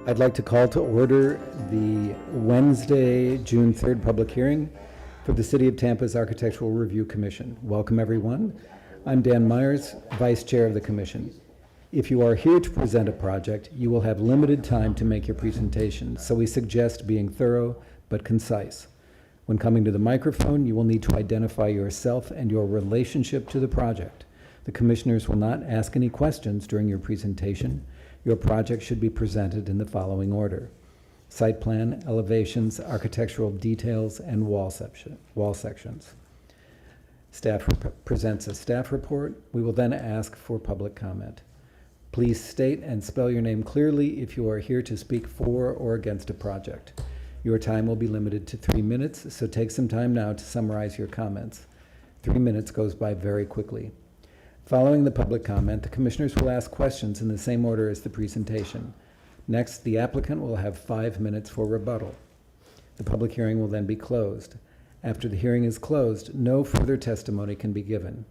I'd like to call to order the Wednesday, June 3rd public hearing for the City of Tampa's Architectural Review Commission. Welcome, everyone. I'm Dan Myers, Vice Chair of the Commission. If you are here to present a project, you will have limited time to make your presentation, so we suggest being thorough but concise. When coming to the microphone, you will need to identify yourself and your relationship to the project. The commissioners will not ask any questions during your presentation. Your project should be presented in the following order: site plan, elevations, architectural details, and wall sections. Staff presents a staff report. We will then ask for public comment. Please state and spell your name clearly if you are here to speak for or against a project. Your time will be limited to 3 minutes, so take some time now to summarize your comments. 3 minutes goes by very quickly. Following the public comment, the commissioners will ask questions in the same order as the presentation. Next, the applicant will have 5 minutes for rebuttal. The public hearing will then be closed. After the hearing is closed, no further testimony can be given.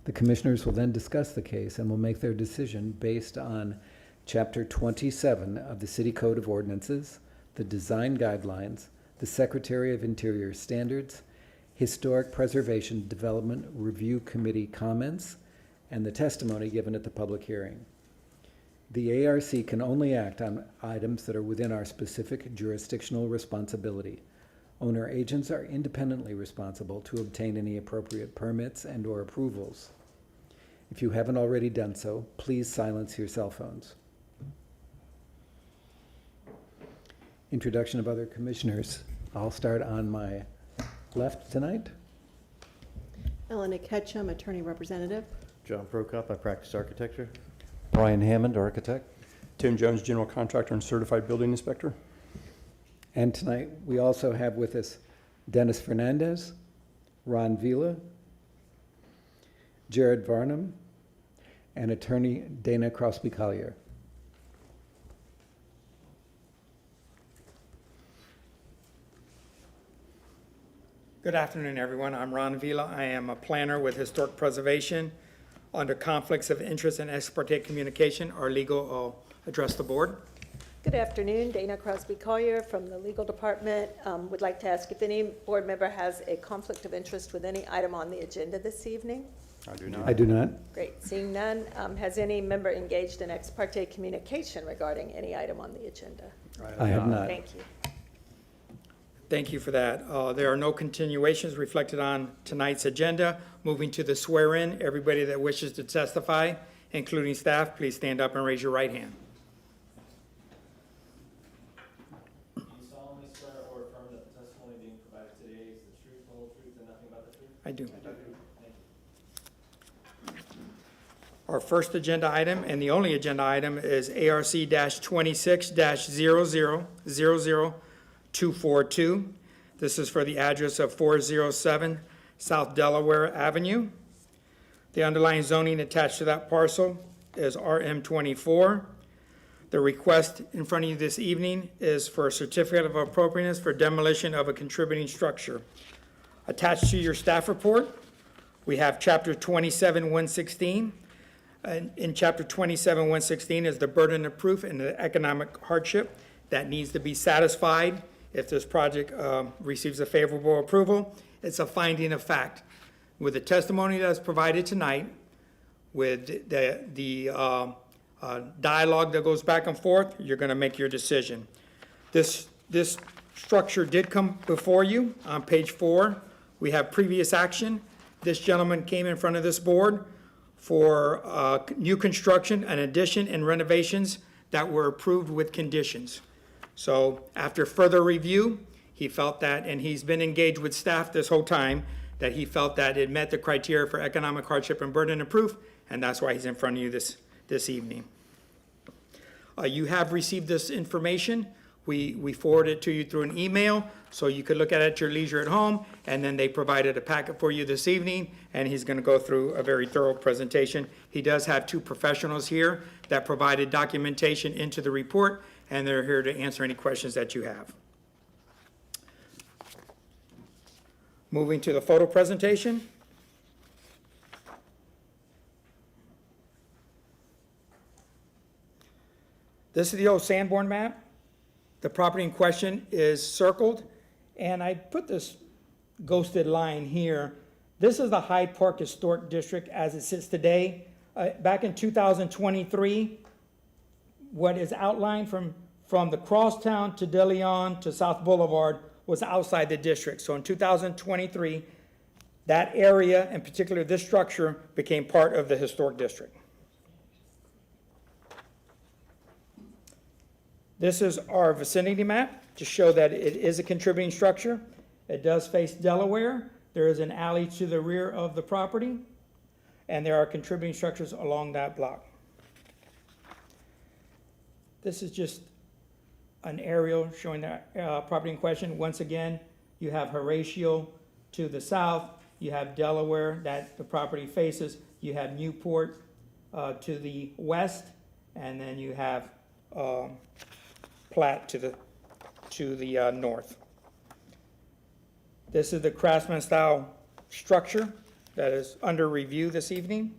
The commissioners will then discuss the case and will make their decision based on Chapter 27 of the City Code of Ordinances, the Design Guidelines, the Secretary of Interior Standards, Historic Preservation Development Review Committee comments, and the testimony given at the public hearing. The ARC can only act on items that are within our specific jurisdictional responsibility. Owner agents are independently responsible to obtain any appropriate permits and/or approvals. If you haven't already done so, please silence your cell phones. Introduction of other commissioners. I'll start on my left tonight. Elena Ketchum, Attorney Representative. John Prokop, I practice architecture. Brian Hammond, architect. Tim Jones, General Contractor and Certified Building Inspector. And tonight we also have with us Dennis Fernandez, Ron Vila, Jared Varnum, and Attorney Dana Crosby-Collier. Good afternoon, everyone. I'm Ron Vila. I am a planner with Historic Preservation. Under conflicts of interest and ex parte communication, our legal will address the board. Good afternoon, Dana Crosby-Collier from the Legal Department. Would like to ask if any board member has a conflict of interest with any item on the agenda this evening. I do not. I do not. Great, seeing none. Has any member engaged in ex parte communication regarding any item on the agenda? I have not. Thank you. Thank you for that. There are no continuations reflected on tonight's agenda. Moving to the swear-in, everybody that wishes to testify, including staff, please stand up and raise your right hand. Do you solemnly swear or affirm that the testimony being provided today is the truth, the whole truth, and nothing but the truth? I do. Thank you. Our first agenda item and the only agenda item is ARC-26-00000242. This is for the address of 407 South Delaware Avenue. The underlying zoning attached to that parcel is RM24. The request in front of you this evening is for a certificate of appropriateness for demolition of a contributing structure. Attached to your staff report, we have Chapter 27-116. In Chapter 27-116 is the burden of proof and the economic hardship that needs to be satisfied if this project receives a favorable approval. It's a finding of fact. With the testimony that's provided tonight, with the dialogue that goes back and forth, you're going to make your decision. This structure did come before you. On page 4, we have previous action. This gentleman came in front of this board for new construction, an addition, and renovations that were approved with conditions. So after further review, he felt that, and he's been engaged with staff this whole time, that he felt that it met the criteria for economic hardship and burden of proof, and that's why he's in front of you this evening. You have received this information. We forwarded it to you through an email, so you could look at it at your leisure at home, and then they provided a packet for you this evening, and he's going to go through a very thorough presentation. He does have 2 professionals here that provided documentation into the report, and they're here to answer any questions that you have. Moving to the photo presentation. This is the old Sanborn map. The property in question is circled, and I put this ghosted line here. This is the Hyde Park Historic District as it sits today. Back in 2023, what is outlined from the crosstown to De Leon to South Boulevard was outside the district. So in 2023, that area, in particular this structure, became part of the historic district. This is our vicinity map to show that it is a contributing structure. It does face Delaware. There is an alley to the rear of the property, and there are contributing structures along that block. This is just an aerial showing the property in question. Once again, you have Horatio to the south, you have Delaware that the property faces, you have Newport to the west, and then you have Platte to the north. This is the Craftsman style structure that is under review this evening.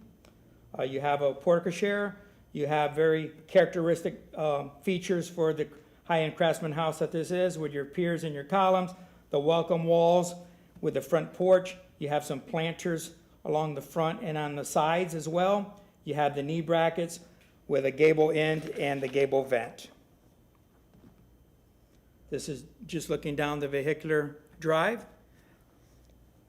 You have a porte-cochere. You have very characteristic features for the high-end Craftsman house that this is, with your piers and your columns, the welcome walls with the front porch. You have some planters along the front and on the sides as well. You have the knee brackets with a gable end and the gable vent. This is just looking down the vehicular drive.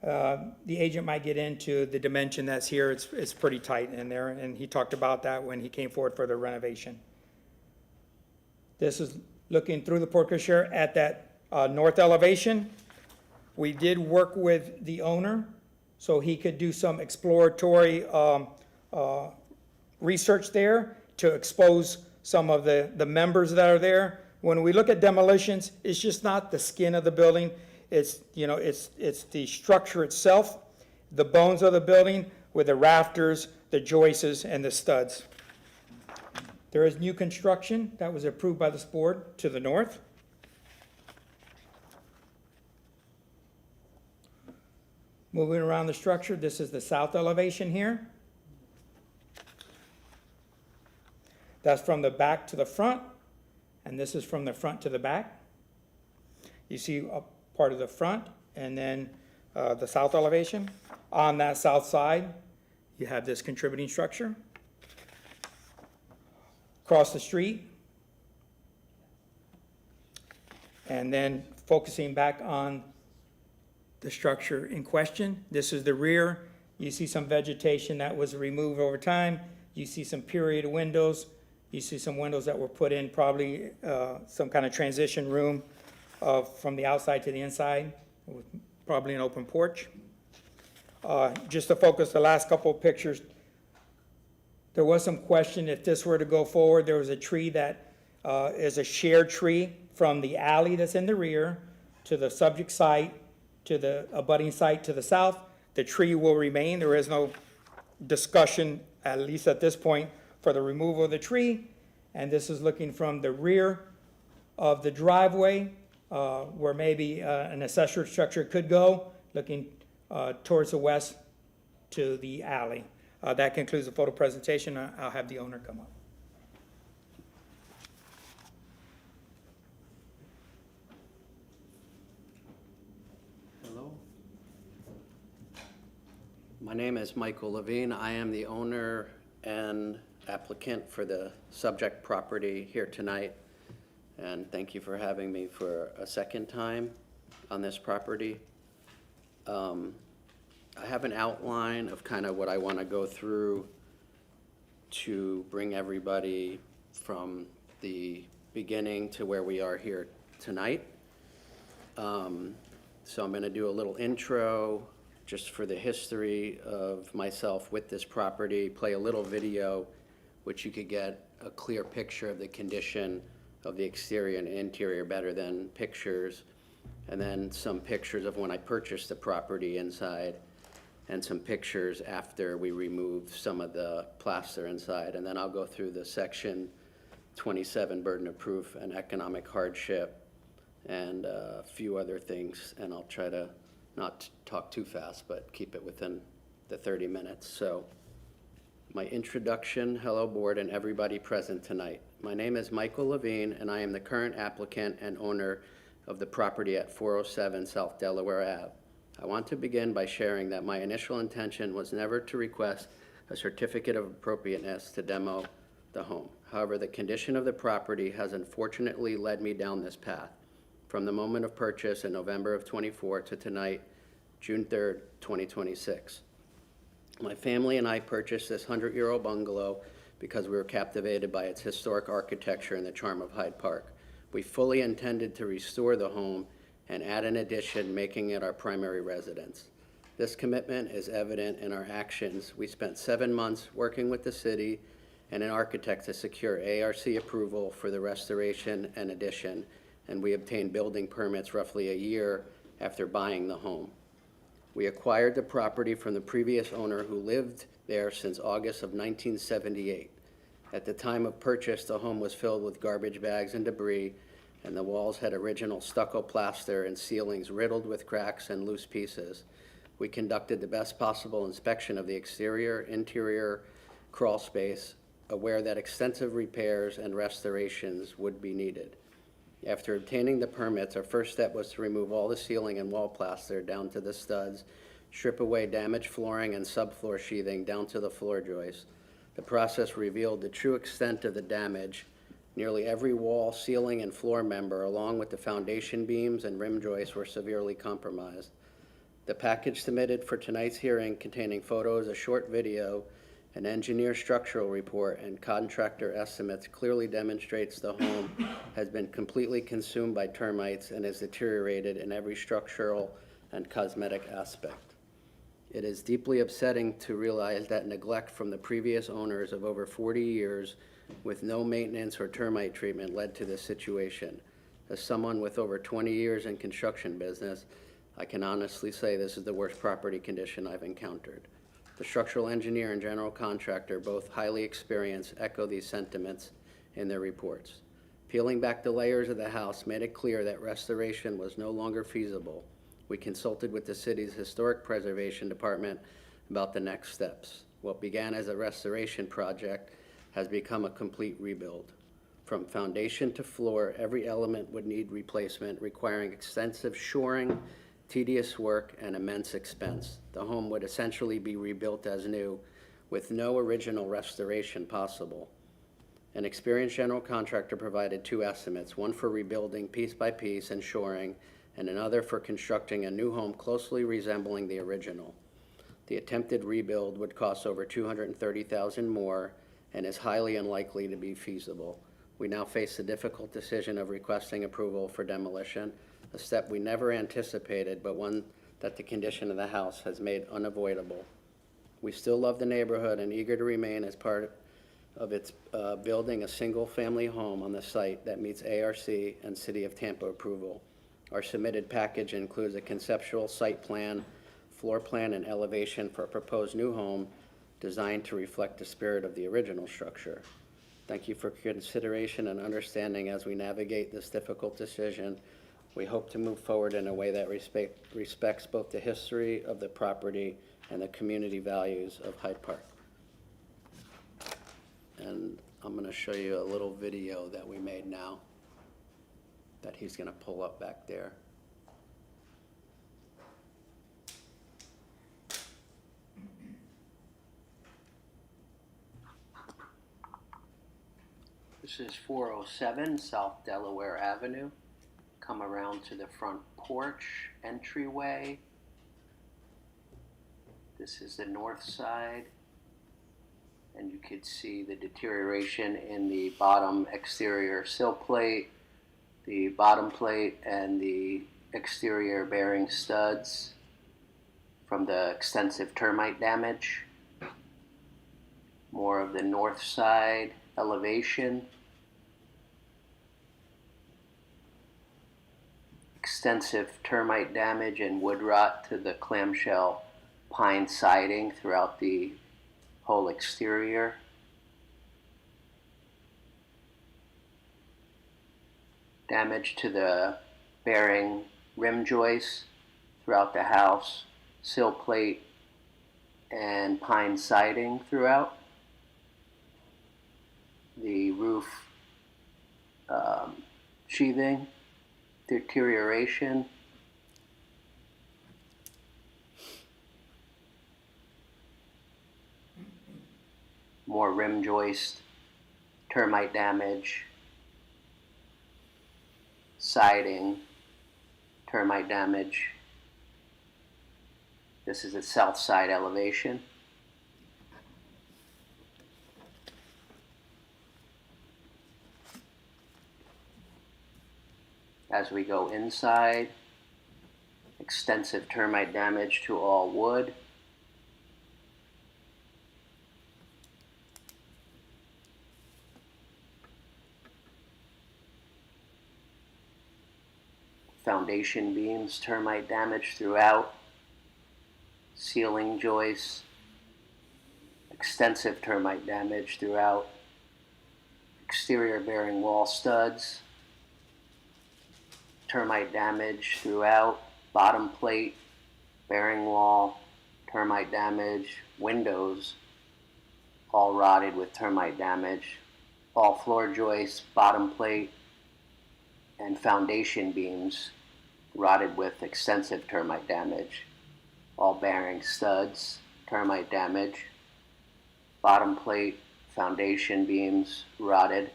The agent might get into the dimension that's here. It's pretty tight in there, and he talked about that when he came forward for the renovation. This is looking through the porte-cochere at that north elevation. We did work with the owner so he could do some exploratory research there to expose some of the members that are there. When we look at demolitions, it's just not the skin of the building. It's, it's the structure itself, the bones of the building with the rafters, the joists, and the studs. There is new construction that was approved by this board to the north. Moving around the structure, this is the south elevation here. That's from the back to the front, and this is from the front to the back. You see a part of the front, and then the south elevation. On that south side, you have this contributing structure. Across the street, and then focusing back on the structure in question. This is the rear. You see some vegetation that was removed over time. You see some period windows. You see some windows that were put in, probably some kind of transition room from the outside to the inside, with probably an open porch. Just to focus the last couple of pictures, there was some question if this were to go forward. There was a tree that is a shared tree from the alley that's in the rear to the subject site, to the abutting site to the south. The tree will remain. There is no discussion, at least at this point, for the removal of the tree. And this is looking from the rear of the driveway, where maybe an accessory structure could go, looking towards the west to the alley. That concludes the photo presentation. I'll have the owner come up. Hello. My name is Michael Levine. I am the owner and applicant for the subject property here tonight. And thank you for having me for a second time on this property. I have an outline of kind of what I want to go through to bring everybody from the beginning to where we are here tonight. So I'm going to do a little intro just for the history of myself with this property, play a little video, which you could get a clear picture of the condition of the exterior and interior better than pictures, and then some pictures of when I purchased the property inside, and some pictures after we removed some of the plaster inside. And then I'll go through the section 27 burden of proof and economic hardship and a few other things, and I'll try to not talk too fast, but keep it within the 30 minutes. So my introduction, hello board and everybody present tonight. My name is Michael Levine, and I am the current applicant and owner of the property at 407 South Delaware Ave. I want to begin by sharing that my initial intention was never to request a certificate of appropriateness to demo the home. However, the condition of the property has unfortunately led me down this path from the moment of purchase in November of '24 to tonight, June 3rd, 2026. My family and I purchased this 100-year-old bungalow because we were captivated by its historic architecture and the charm of Hyde Park. We fully intended to restore the home and add an addition, making it our primary residence. This commitment is evident in our actions. We spent 7 months working with the city and an architect to secure ARC approval for the restoration and addition, and we obtained building permits roughly a year after buying the home. We acquired the property from the previous owner who lived there since August of 1978. At the time of purchase, the home was filled with garbage bags and debris, and the walls had original stucco plaster and ceilings riddled with cracks and loose pieces. We conducted the best possible inspection of the exterior, interior crawl space, aware that extensive repairs and restorations would be needed. After obtaining the permits, our first step was to remove all the ceiling and wall plaster down to the studs, strip away damaged flooring and subfloor sheathing down to the floor joists. The process revealed the true extent of the damage. Nearly every wall, ceiling, and floor member, along with the foundation beams and rim joists, were severely compromised. The package submitted for tonight's hearing, containing photos, a short video, an engineer structural report, and contractor estimates, clearly demonstrates the home has been completely consumed by termites and is deteriorated in every structural and cosmetic aspect. It is deeply upsetting to realize that neglect from the previous owners of over 40 years with no maintenance or termite treatment led to this situation. As someone with over 20 years in construction business, I can honestly say this is the worst property condition I've encountered. The structural engineer and general contractor, both highly experienced, echo these sentiments in their reports. Peeling back the layers of the house made it clear that restoration was no longer feasible. We consulted with the city's historic preservation department about the next steps. What began as a restoration project has become a complete rebuild. From foundation to floor, every element would need replacement, requiring extensive shoring, tedious work, and immense expense. The home would essentially be rebuilt as new, with no original restoration possible. An experienced general contractor provided 2 estimates, one for rebuilding piece by piece and shoring, and another for constructing a new home closely resembling the original. The attempted rebuild would cost over $230,000 more and is highly unlikely to be feasible. We now face the difficult decision of requesting approval for demolition, a step we never anticipated, but one that the condition of the house has made unavoidable. We still love the neighborhood and eager to remain as part of its building a single-family home on the site that meets ARC and City of Tampa approval. Our submitted package includes a conceptual site plan, floor plan, and elevation for a proposed new home designed to reflect the spirit of the original structure. Thank you for consideration and understanding as we navigate this difficult decision. We hope to move forward in a way that respects both the history of the property and the community values of Hyde Park. And I'm going to show you a little video that we made now that he's going to pull up back there. This is 407 South Delaware Avenue. Come around to the front porch entryway. This is the north side, and you could see the deterioration in the bottom exterior sill plate, the bottom plate, and the exterior bearing studs from the extensive termite damage. More of the north side elevation. Extensive termite damage and wood rot to the clamshell pine siding throughout the whole exterior. Damage to the bearing rim joists throughout the house, sill plate and pine siding throughout. The roof sheathing, deterioration. More rim joist, termite damage, siding, termite damage. This is the south side elevation. As we go inside, extensive termite damage to all wood. Foundation beams, termite damage throughout. Ceiling joists, extensive termite damage throughout. Exterior bearing wall studs, termite damage throughout. Bottom plate, bearing wall, termite damage. Windows, all rotted with termite damage. All floor joists, bottom plate, and foundation beams rotted with extensive termite damage. All bearing studs, termite damage. Bottom plate, foundation beams rotted.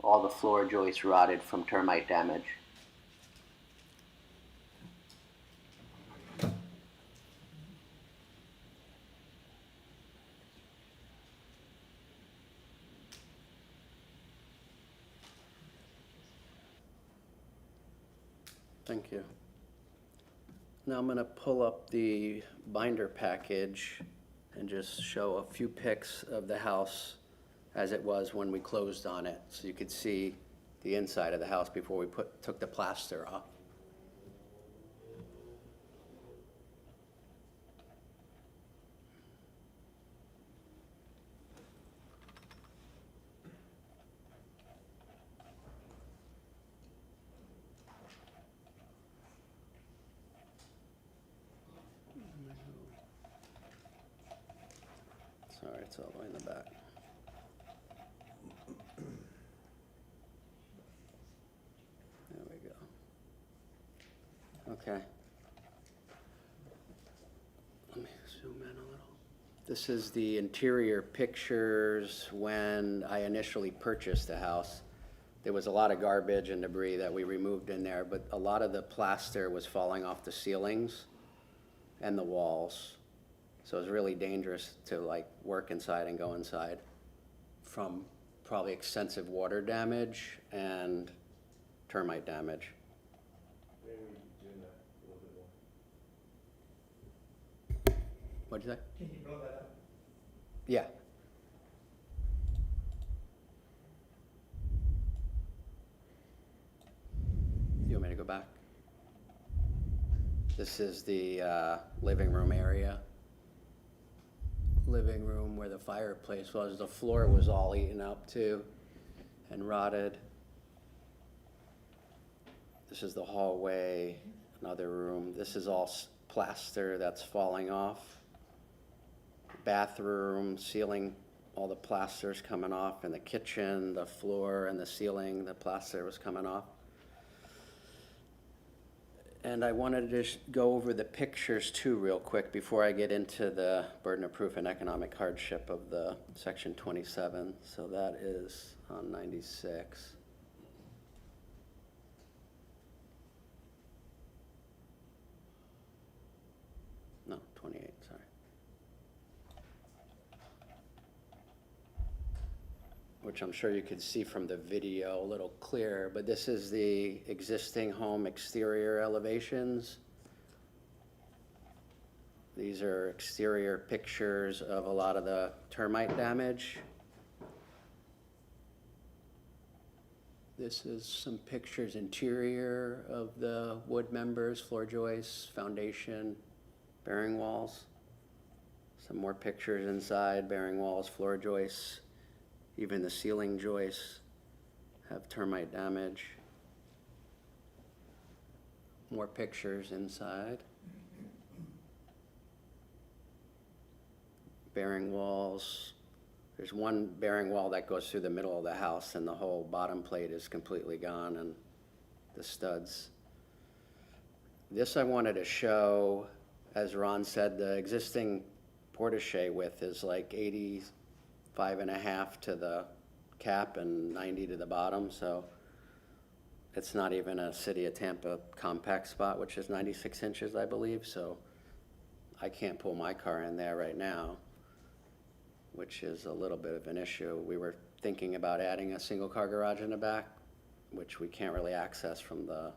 All the floor joists rotted from termite damage. Thank you. Now I'm going to pull up the binder package and just show a few pics of the house as it was when we closed on it, so you could see the inside of the house before we took the plaster off. Sorry, it's all the way in the back. There we go. Okay. Let me zoom in a little. This is the interior pictures when I initially purchased the house. There was a lot of garbage and debris that we removed in there, but a lot of the plaster was falling off the ceilings and the walls. So it was really dangerous to like work inside and go inside from probably extensive water damage and termite damage. Maybe we can do that a little bit more. What'd you say? Can you blow that up? Yeah. You want me to go back? This is the living room area. Living room where the fireplace was. The floor was all eaten up too and rotted. This is the hallway, another room. This is all plaster that's falling off. Bathroom, ceiling, all the plaster's coming off. In the kitchen, the floor and the ceiling, the plaster was coming off. And I wanted to just go over the pictures too real quick before I get into the burden of proof and economic hardship of the section 27. So that is on 96. No, 28, sorry. Which I'm sure you could see from the video a little clearer, but this is the existing home exterior elevations. These are exterior pictures of a lot of the termite damage. This is some pictures interior of the wood members, floor joists, foundation, bearing walls. Some more pictures inside, bearing walls, floor joists. Even the ceiling joists have termite damage. More pictures inside. Bearing walls There's one bearing wall that goes through the middle of the house, and the whole bottom plate is completely gone, and the studs. This I wanted to show, as Ron said, the existing portiche width is like 85.5 to the cap and 90 to the bottom, so it's not even a City of Tampa compact spot, which is 96 inches, I believe, so I can't pull my car in there right now, which is a little bit of an issue. We were thinking about adding a single car garage in the back, which we can't really access from the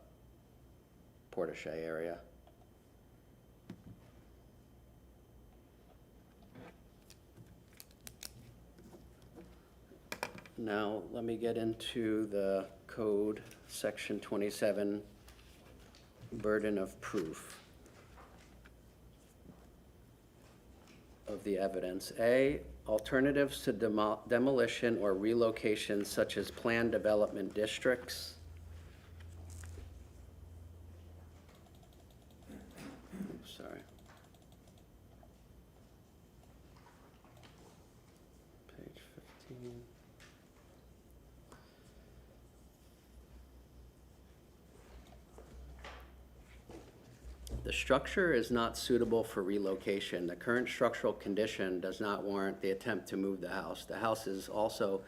portiche area. Now, let me get into the code, section 27, burden of proof of the evidence. A, alternatives to demolition or relocation such as planned development districts. Oops, sorry. Page 15. The structure is not suitable for relocation. The current structural condition does not warrant the attempt to move the house. The house is also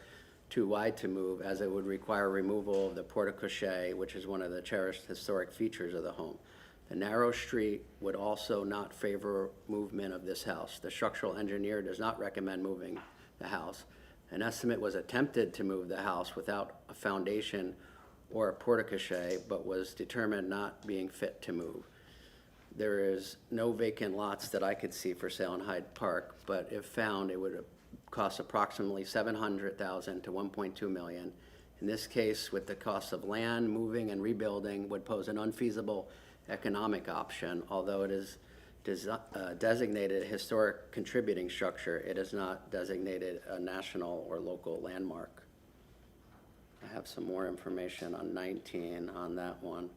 too wide to move, as it would require removal of the porte-cochere, which is one of the cherished historic features of the home. The narrow street would also not favor movement of this house. The structural engineer does not recommend moving the house. An estimate was attempted to move the house without a foundation or a porte-cochere, but was determined not being fit to move. There is no vacant lots that I could see for sale in Hyde Park, but if found, it would cost approximately $700,000 to $1.2 million. In this case, with the cost of land, moving, and rebuilding, would pose an unfeasible economic option. Although it is designated a historic contributing structure, it is not designated a national or local landmark. I have some more information on 19 on that one.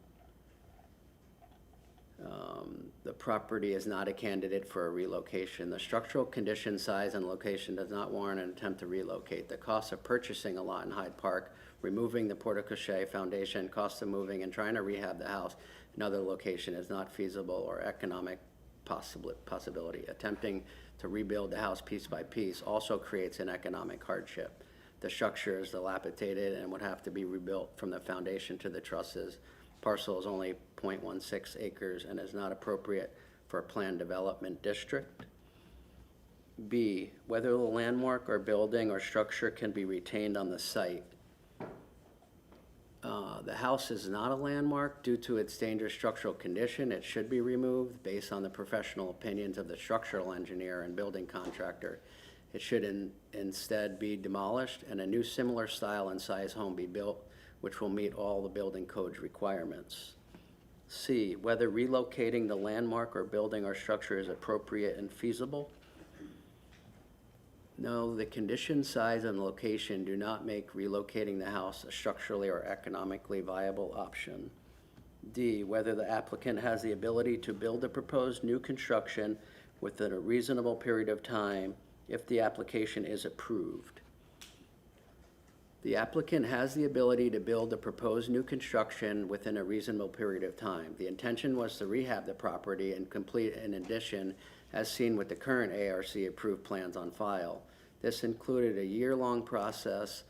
The property is not a candidate for a relocation. The structural condition, size, and location does not warrant an attempt to relocate. The cost of purchasing a lot in Hyde Park, removing the porte-cochere foundation, cost of moving, and trying to rehab the house in another location is not feasible or economic possibility. Attempting to rebuild the house piece by piece also creates an economic hardship. The structure is dilapidated and would have to be rebuilt from the foundation to the trusses. Parcel is only 0.16 acres and is not appropriate for a planned development district. B, whether the landmark or building or structure can be retained on the site. The house is not a landmark due to its dangerous structural condition. It should be removed based on the professional opinions of the structural engineer and building contractor. It should instead be demolished and a new similar style and size home be built, which will meet all the building code's requirements. C, whether relocating the landmark or building or structure is appropriate and feasible. No, the condition, size, and location do not make relocating the house a structurally or economically viable option. D, whether the applicant has the ability to build a proposed new construction within a reasonable period of time if the application is approved. The applicant has the ability to build a proposed new construction within a reasonable period of time. The intention was to rehab the property and complete an addition as seen with the current ARC approved plans on file. This included a year-long process,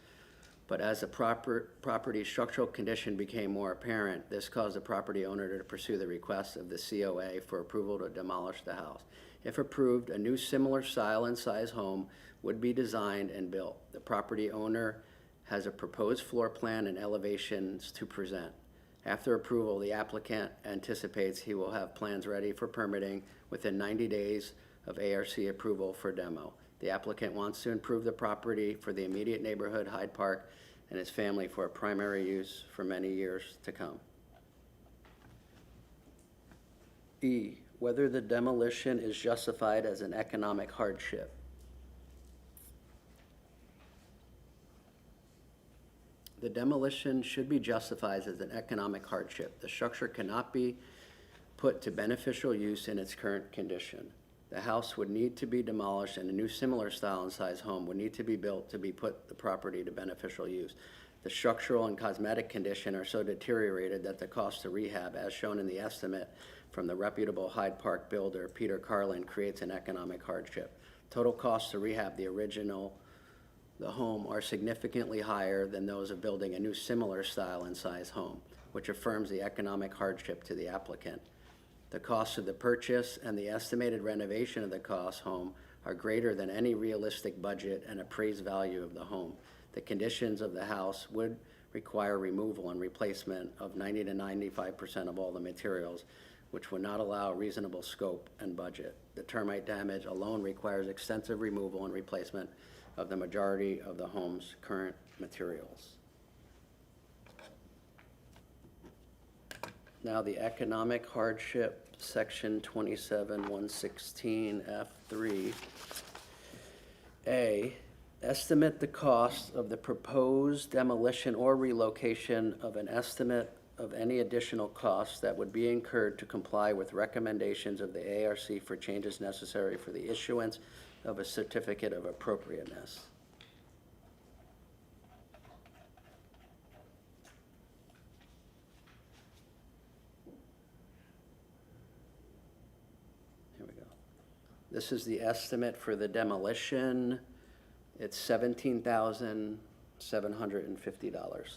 but as the property structural condition became more apparent, this caused the property owner to pursue the request of the COA for approval to demolish the house. If approved, a new similar style and size home would be designed and built. The property owner has a proposed floor plan and elevations to present. After approval, the applicant anticipates he will have plans ready for permitting within 90 days of ARC approval for demo. The applicant wants to improve the property for the immediate neighborhood, Hyde Park, and his family for a primary use for many years to come. E, whether the demolition is justified as an economic hardship. The demolition should be justified as an economic hardship. The structure cannot be put to beneficial use in its current condition. The house would need to be demolished and a new similar style and size home would need to be built to be put the property to beneficial use. The structural and cosmetic condition are so deteriorated that the cost to rehab, as shown in the estimate from the reputable Hyde Park builder, Peter Carlin, creates an economic hardship. Total costs to rehab the home are significantly higher than those of building a new similar style and size home, which affirms the economic hardship to the applicant. The cost of the purchase and the estimated renovation of the cost home are greater than any realistic budget and appraised value of the home. The conditions of the house would require removal and replacement of 90 to 95% of all the materials, which would not allow reasonable scope and budget. The termite damage alone requires extensive removal and replacement of the majority of the home's current materials. Now, the economic hardship, section 27-116 F3. Estimate the cost of the proposed demolition or relocation of an estimate of any additional costs that would be incurred to comply with recommendations of the ARC for changes necessary for the issuance of a certificate of appropriateness. Here we go. This is the estimate for the demolition. It's $17,750.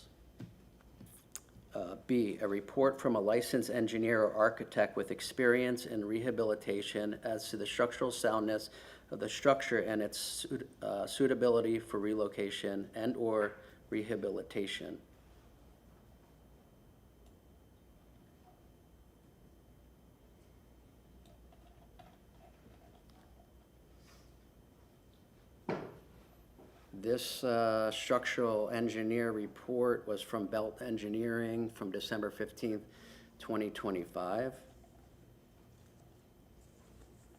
B, a report from a licensed engineer or architect with experience in rehabilitation as to the structural soundness of the structure and its suitability for relocation and/or rehabilitation. This structural engineer report was from Belt Engineering from December 15th, 2025.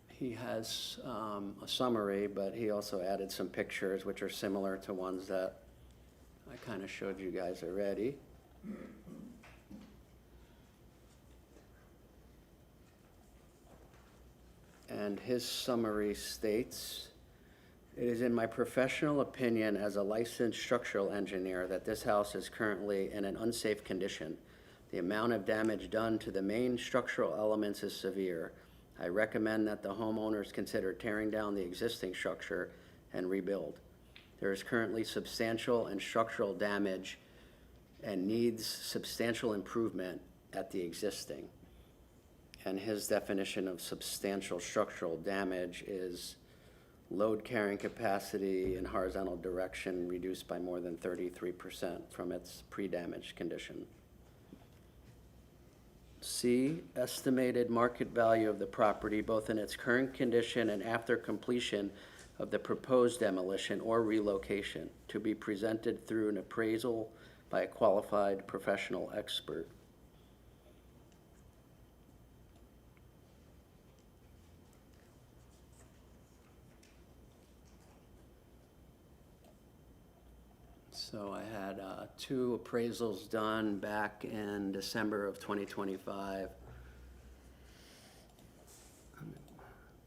He has a summary, but he also added some pictures which are similar to ones that I kind of showed you guys already. And his summary states, "It is in my professional opinion as a licensed structural engineer that this house is currently in an unsafe condition. The amount of damage done to the main structural elements is severe. I recommend that the homeowners consider tearing down the existing structure and rebuild. There is currently substantial and structural damage and needs substantial improvement at the existing." And his definition of substantial structural damage is load carrying capacity in horizontal direction reduced by more than 33% from its pre-damaged condition. C, estimated market value of the property, both in its current condition and after completion of the proposed demolition or relocation, to be presented through an appraisal by a qualified professional expert. So I had two appraisals done back in December of 2025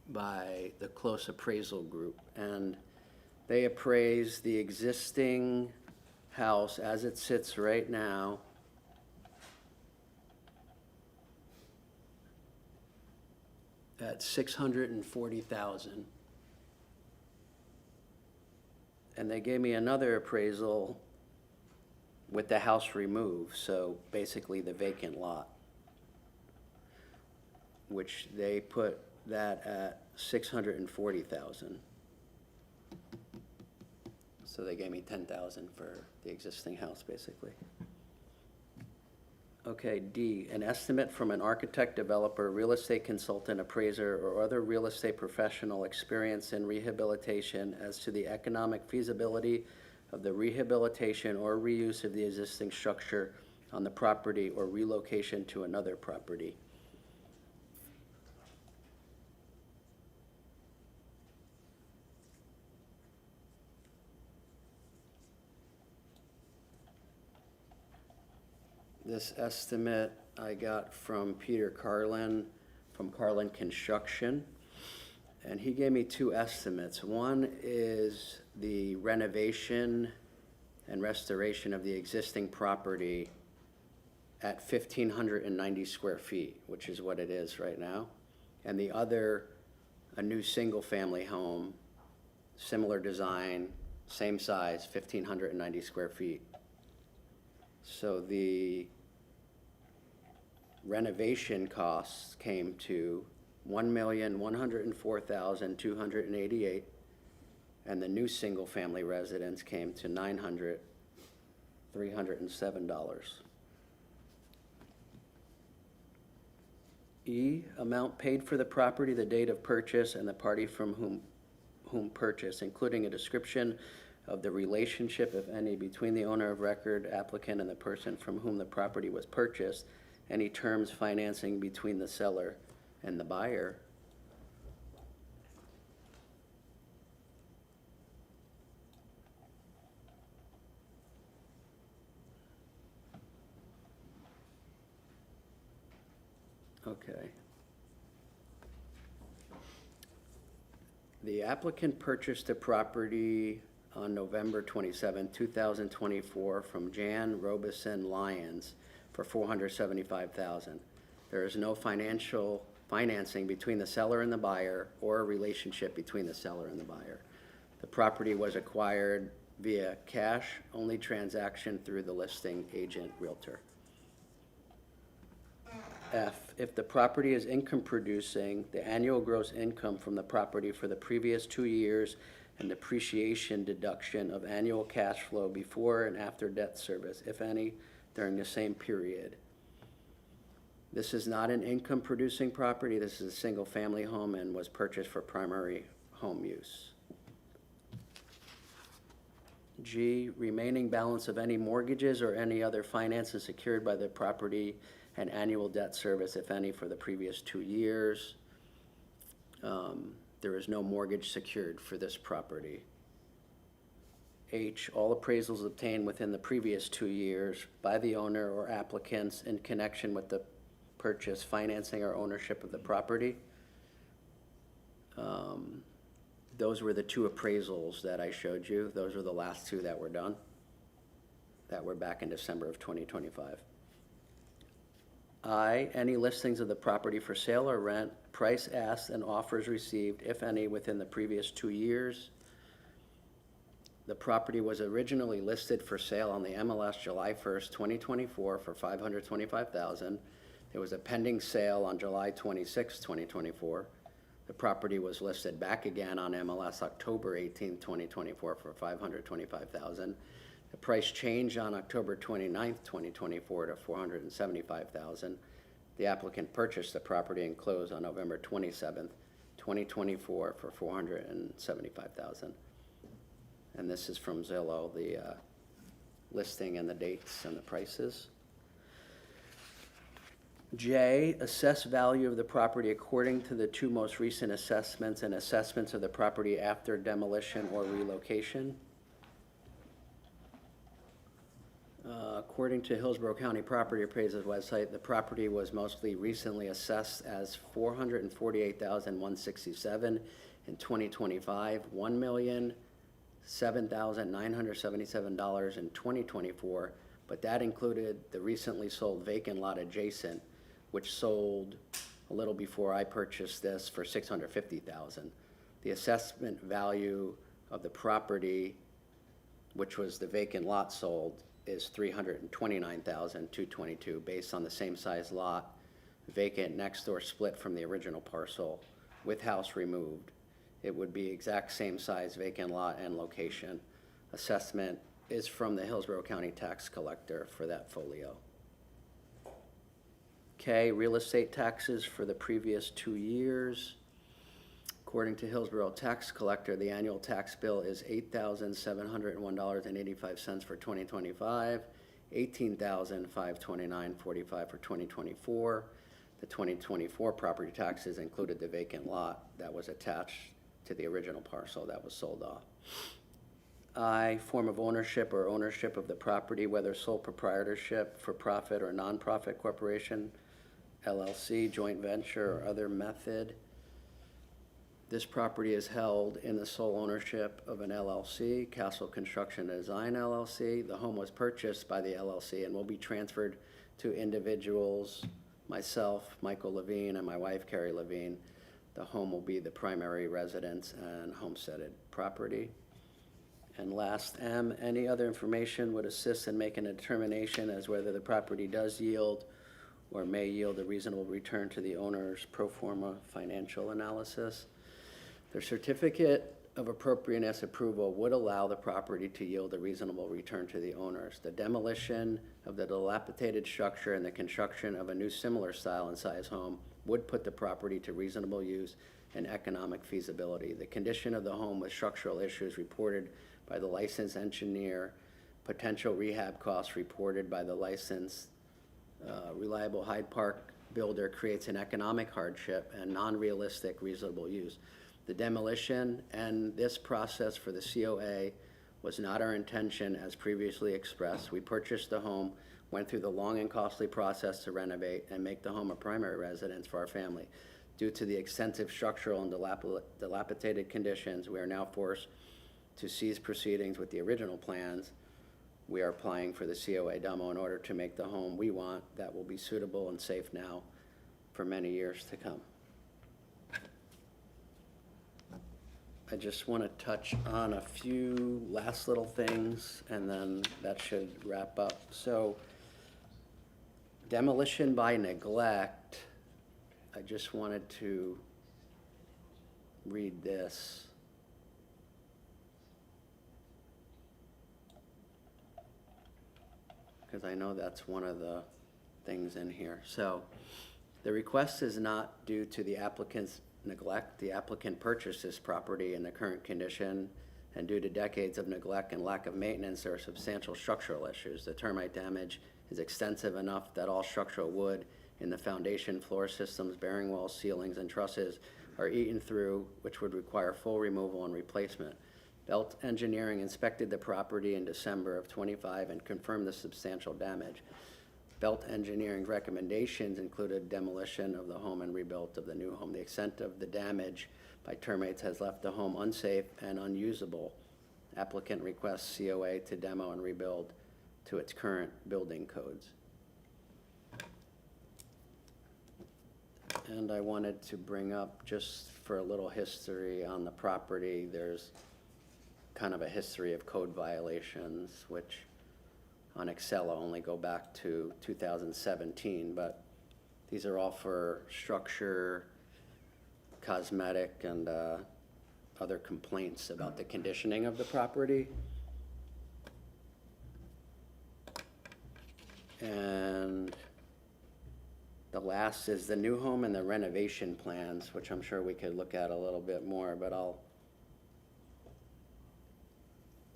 by the Close Appraisal Group. And they appraised the existing house as it sits right now at $640,000. And they gave me another appraisal with the house removed, so basically the vacant lot, which they put that at $640,000. So they gave me $10,000 for the existing house, basically. Okay, D, an estimate from an architect, developer, real estate consultant, appraiser, or other real estate professional experienced in rehabilitation as to the economic feasibility of the rehabilitation or reuse of the existing structure on the property or relocation to another property. This estimate I got from Peter Carlin, from Carlin Construction. And he gave me two estimates. One is the renovation and restoration of the existing property at 1,590 square feet, which is what it is right now. And the other, a new single-family home, similar design, same size, 1,590 square feet. So the renovation costs came to $1,104,288, and the new single-family residence came to $900,307. E, amount paid for the property, the date of purchase, and the party from whom purchase, including a description of the relationship, if any, between the owner of record, applicant, and the person from whom the property was purchased, any terms financing between the seller and the buyer. Okay. The applicant purchased the property on November 27, 2024 from Jan Robeson Lyons for $475,000. There is no financing between the seller and the buyer or a relationship between the seller and the buyer. The property was acquired via cash-only transaction through the listing agent realtor. F, if the property is income producing, the annual gross income from the property for the previous 2 years and depreciation deduction of annual cash flow before and after debt service, if any, during the same period. This is not an income producing property. This is a single family home and was purchased for primary home use. G, remaining balance of any mortgages or any other finances secured by the property and annual debt service, if any, for the previous 2 years. There is no mortgage secured for this property. H, all appraisals obtained within the previous 2 years by the owner or applicants in connection with the purchase, financing, or ownership of the property. Those were the two appraisals that I showed you. Those were the last two that were done, that were back in December of 2025. I, any listings of the property for sale or rent, price asked and offers received, if any, within the previous 2 years. The property was originally listed for sale on the MLS July 1st, 2024 for $525,000. There was a pending sale on July 26, 2024. The property was listed back again on MLS October 18, 2024 for $525,000. The price changed on October 29, 2024 to $475,000. The applicant purchased the property and closed on November 27, 2024 for $475,000. And this is from Zillow, the listing and the dates and the prices. J, assess value of the property according to the two most recent assessments and assessments of the property after demolition or relocation. According to Hillsborough County Property Appraisers website, the property was mostly recently assessed as $448,167 in 2025, $1,007,977 in 2024, but that included the recently sold vacant lot adjacent, which sold a little before I purchased this for $650,000. The assessment value of the property, which was the vacant lot sold, is $329,222 based on the same size lot, vacant next door split from the original parcel with house removed. It would be exact same size vacant lot and location. Assessment is from the Hillsborough County Tax Collector for that folio. K, real estate taxes for the previous 2 years. According to Hillsborough Tax Collector, the annual tax bill is $8,701.85 for 2025, $18,529.45 for 2024. The 2024 property taxes included the vacant lot that was attached to the original parcel that was sold off. I, form of ownership or ownership of the property, whether sole proprietorship, for profit or nonprofit corporation, LLC, joint venture, or other method. This property is held in the sole ownership of an LLC, Castle Construction Design LLC. The home was purchased by the LLC and will be transferred to individuals, myself, Michael Levine, and my wife, Carrie Levine. The home will be the primary residence and homesteaded property. And last M, any other information would assist in making a determination as whether the property does yield or may yield a reasonable return to the owner's pro forma financial analysis. The certificate of appropriateness approval would allow the property to yield a reasonable return to the owners. The demolition of the dilapidated structure and the construction of a new similar style and size home would put the property to reasonable use and economic feasibility. The condition of the home with structural issues reported by the licensed engineer, potential rehab costs reported by the licensed reliable Hyde Park builder creates an economic hardship and non-realistic reasonable use. The demolition and this process for the COA was not our intention as previously expressed. We purchased the home, went through the long and costly process to renovate and make the home a primary residence for our family. Due to the extensive structural and dilapidated conditions, we are now forced to cease proceedings with the original plans. We are applying for the COA demo in order to make the home we want that will be suitable and safe now for many years to come. I just want to touch on a few last little things, and then that should wrap up. So, demolition by neglect, I just wanted to read this. Because I know that's one of the things in here. So, the request is not due to the applicant's neglect. The applicant purchased this property in the current condition, and due to decades of neglect and lack of maintenance, there are substantial structural issues. The termite damage is extensive enough that all structural wood in the foundation, floor systems, bearing walls, ceilings, and trusses are eaten through, which would require full removal and replacement. Belt Engineering inspected the property in December of '25 and confirmed the substantial damage. Belt Engineering's recommendations included demolition of the home and rebuild of the new home. The extent of the damage by termites has left the home unsafe and unusable. Applicant requests COA to demo and rebuild to its current building codes. And I wanted to bring up, just for a little history on the property, there's kind of a history of code violations, which on Excel only go back to 2017, but these are all for structure, cosmetic, and other complaints about the conditioning of the property. And the last is the new home and the renovation plans, which I'm sure we could look at a little bit more, but I'll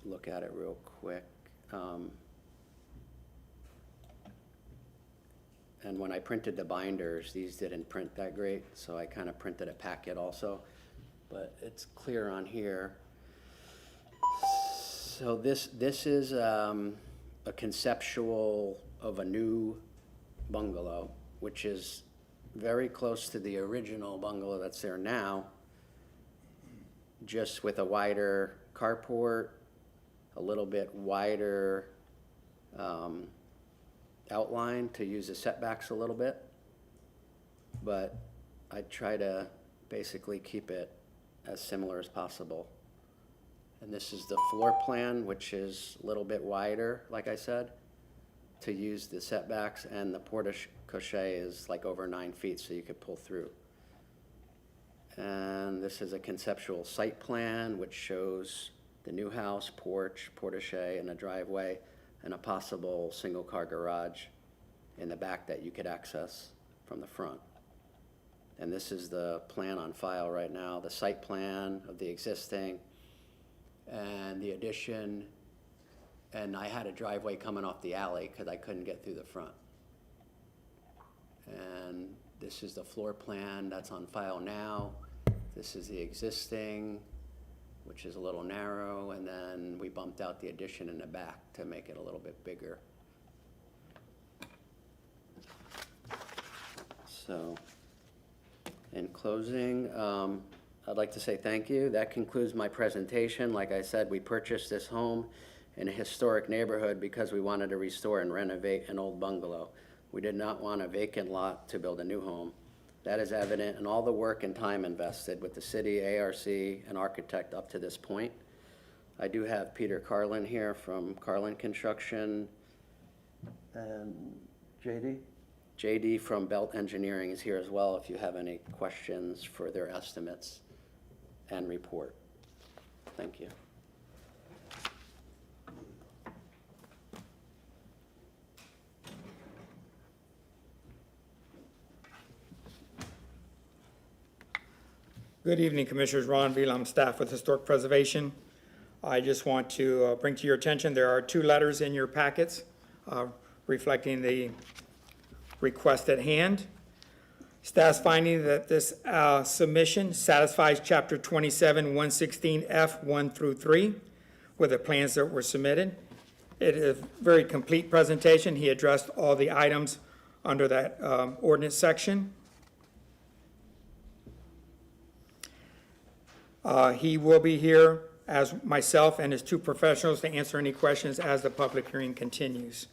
look at it real quick. And when I printed the binders, these didn't print that great, so I kind of printed a packet also, but it's clear on here. So this is a conceptual of a new bungalow, which is very close to the original bungalow that's there now, just with a wider carport, a little bit wider outline to use the setbacks a little bit, but I try to basically keep it as similar as possible. And this is the floor plan, which is a little bit wider, like I said, to use the setbacks, and the porte-cochere is like over 9 feet, so you could pull through. And this is a conceptual site plan, which shows the new house, porch, porte-cochere, and a driveway, and a possible single-car garage in the back that you could access from the front. And this is the plan on file right now, the site plan of the existing and the addition. And I had a driveway coming off the alley because I couldn't get through the front. And this is the floor plan that's on file now. This is the existing, which is a little narrow, and then we bumped out the addition in the back to make it a little bit bigger. So, in closing, I'd like to say thank you. That concludes my presentation. Like I said, we purchased this home in a historic neighborhood because we wanted to restore and renovate an old bungalow. We did not want a vacant lot to build a new home. That is evident in all the work and time invested with the city, ARC, and architect up to this point. I do have Peter Carlin here from Carlin Construction. And JD? JD from Belt Engineering is here as well if you have any questions for their estimates and report. Thank you. Good evening, Commissioners. Ron Velam, staff with Historic Preservation. I just want to bring to your attention, there are 2 letters in your packets reflecting the request at hand. Staff's finding that this submission satisfies Chapter 27, 116F 1 through 3 with the plans that were submitted. It is a very complete presentation. He addressed all the items under that ordinance section. He will be here as myself and his 2 professionals to answer any questions as the public hearing continues.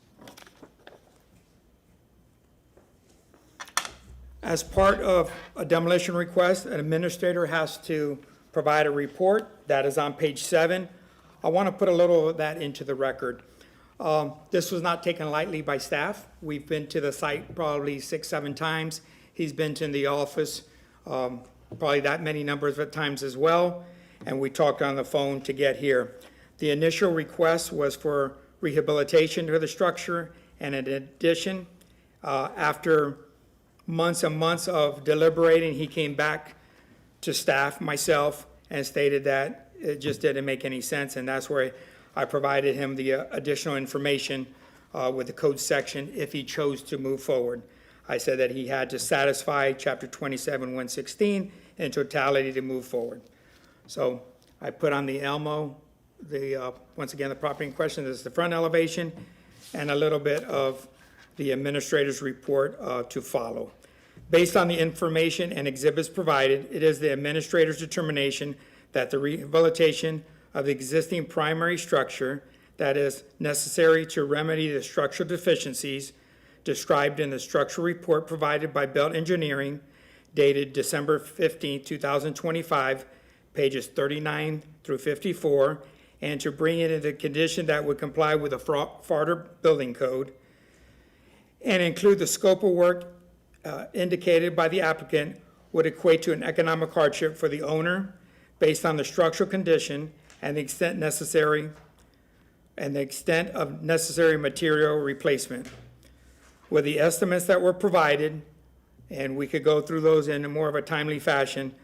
As part of a demolition request, an administrator has to provide a report. That is on page 7. I want to put a little of that into the record. This was not taken lightly by staff. We've been to the site probably 6, 7 times. He's been to the office probably that many numbers of times as well, and we talked on the phone to get here. The initial request was for rehabilitation to the structure, and in addition, after months and months of deliberating, he came back to staff, myself, and stated that it just didn't make any sense, and that's where I provided him the additional information with the code section if he chose to move forward. I said that he had to satisfy Chapter 27, 116 in totality to move forward. So I put on the Elmo, once again, the property in question. This is the front elevation and a little bit of the administrator's report to follow. Based on the information and exhibits provided, it is the administrator's determination that the rehabilitation of the existing primary structure that is necessary to remedy the structural deficiencies described in the structural report provided by Belt Engineering dated December 15, 2025, pages 39 through 54, and to bring it into condition that would comply with the Florida Building Code, and include the scope of work indicated by the applicant would equate to an economic hardship for the owner based on the structural condition and the extent of necessary material replacement. With the estimates that were provided, and we could go through those in a more of a timely fashion,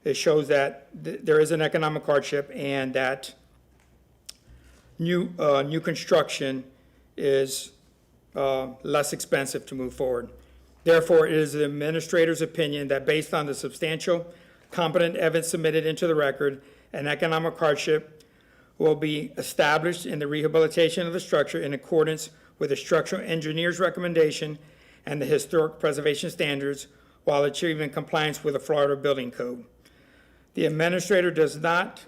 it shows that there is an economic hardship and that new construction is less expensive to move forward. Therefore, it is the administrator's opinion that based on the substantial, competent evidence submitted into the record, an economic hardship will be established in the rehabilitation of the structure in accordance with the structural engineer's recommendation and the historic preservation standards while achieving compliance with the Florida Building Code. The administrator does not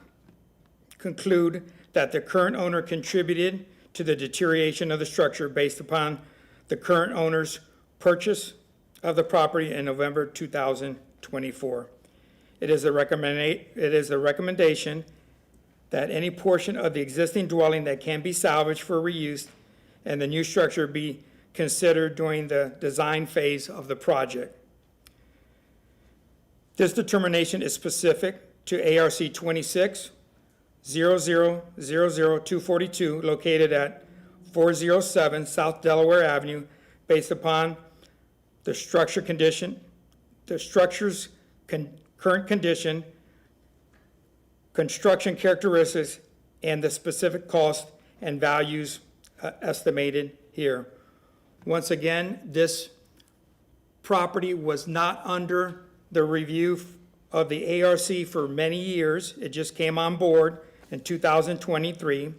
conclude that the current owner contributed to the deterioration of the structure based upon the current owner's purchase of the property in November 2024. It is a recommendation that any portion of the existing dwelling that can be salvaged for reuse and the new structure be considered during the design phase of the project. This determination is specific to ARC 26-00-00242, located at 407 South Delaware Avenue, based upon the structure's current condition, construction characteristics, and the specific cost and values estimated here. Once again, this property was not under the review of the ARC for many years. It just came on board in 2023.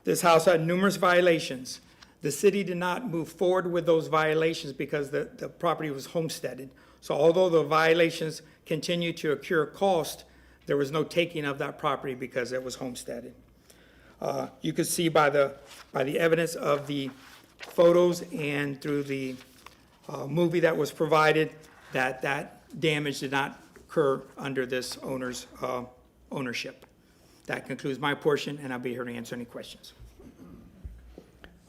This house had numerous violations. The city did not move forward with those violations because the property was homesteaded. So although the violations continue to accrue cost, there was no taking of that property because it was homesteaded. You can see by the evidence of the photos and through the movie that was provided that damage did not occur under this owner's ownership. That concludes my portion, and I'll be here to answer any questions.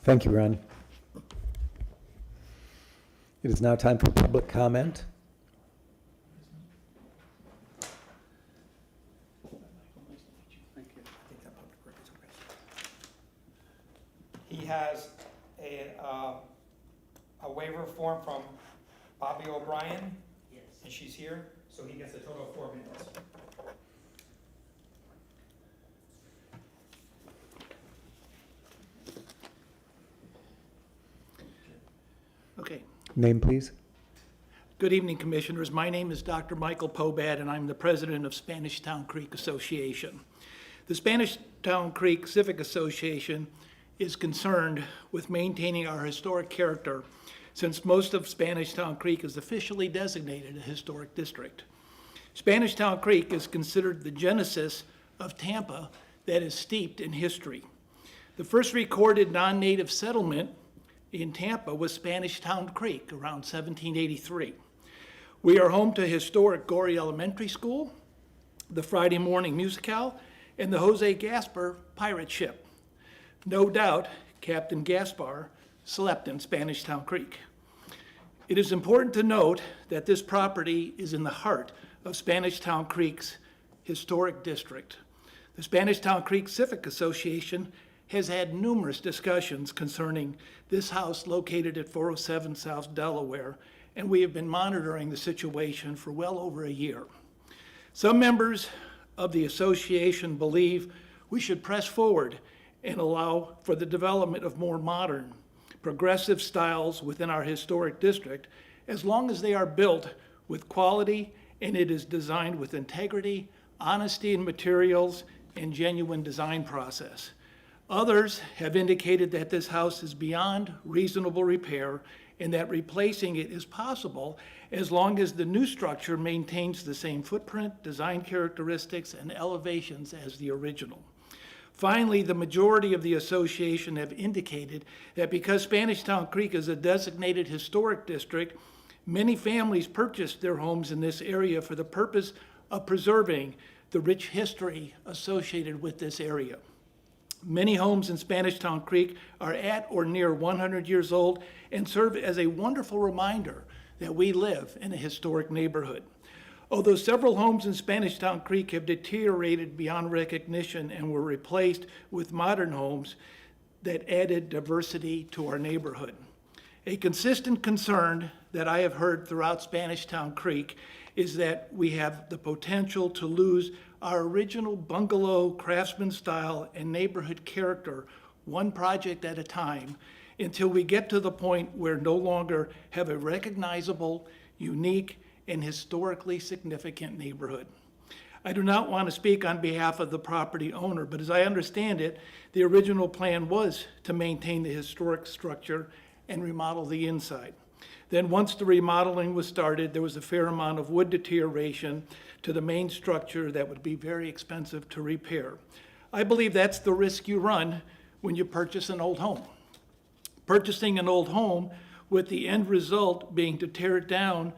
Thank you, Ron. It is now time for public comment. He has a waiver form from Bobby O'Brien. Yes. And she's here, so he gets a total of 4 minutes. Okay. Name, please. Good evening, Commissioners. My name is Dr. Michael Pobad, and I'm the president of Spanish Town Creek Association. The Spanish Town Creek Civic Association is concerned with maintaining our historic character since most of Spanish Town Creek is officially designated a historic district. Spanish Town Creek is considered the genesis of Tampa that is steeped in history. The first recorded non-native settlement in Tampa was Spanish Town Creek around 1783. We are home to historic Gorey Elementary School, the Friday Morning Musicale, and the Jose Gaspar pirate ship. No doubt, Captain Gaspar slept in Spanish Town Creek. It is important to note that this property is in the heart of Spanish Town Creek's historic district. The Spanish Town Creek Civic Association has had numerous discussions concerning this house located at 407 South Delaware, and we have been monitoring the situation for well over a year. Some members of the association believe we should press forward and allow for the development of more modern, progressive styles within our historic district, as long as they are built with quality and it is designed with integrity, honesty in materials, and genuine design process. Others have indicated that this house is beyond reasonable repair and that replacing it is possible as long as the new structure maintains the same footprint, design characteristics, and elevations as the original. Finally, the majority of the association have indicated that because Spanish Town Creek is a designated historic district, many families purchased their homes in this area for the purpose of preserving the rich history associated with this area. Many homes in Spanish Town Creek are at or near 100 years old and serve as a wonderful reminder that we live in a historic neighborhood. Although several homes in Spanish Town Creek have deteriorated beyond recognition and were replaced with modern homes that added diversity to our neighborhood. A consistent concern that I have heard throughout Spanish Town Creek is that we have the potential to lose our original bungalow, craftsman style, and neighborhood character, one project at a time, until we get to the point where no longer have a recognizable, unique, and historically significant neighborhood. I do not want to speak on behalf of the property owner, but as I understand it, the original plan was to maintain the historic structure and remodel the inside. Then once the remodeling was started, there was a fair amount of wood deterioration to the main structure that would be very expensive to repair. I believe that's the risk you run when you purchase an old home. Purchasing an old home with the end result being to tear it down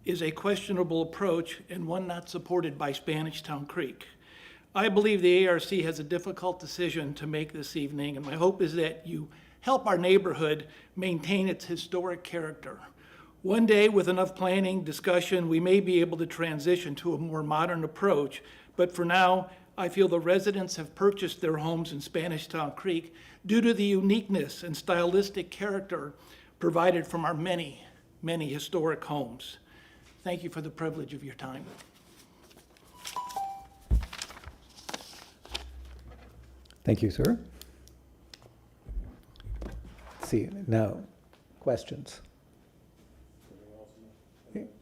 is a questionable approach and one not supported by Spanish Town Creek. I believe the ARC has a difficult decision to make this evening, and my hope is that you help our neighborhood maintain its historic character. One day, with enough planning, discussion, we may be able to transition to a more modern approach, but for now, I feel the residents have purchased their homes in Spanish Town Creek due to the uniqueness and stylistic character provided from our many, many historic homes. Thank you for the privilege of your time. Thank you, sir. Let's see, now, questions?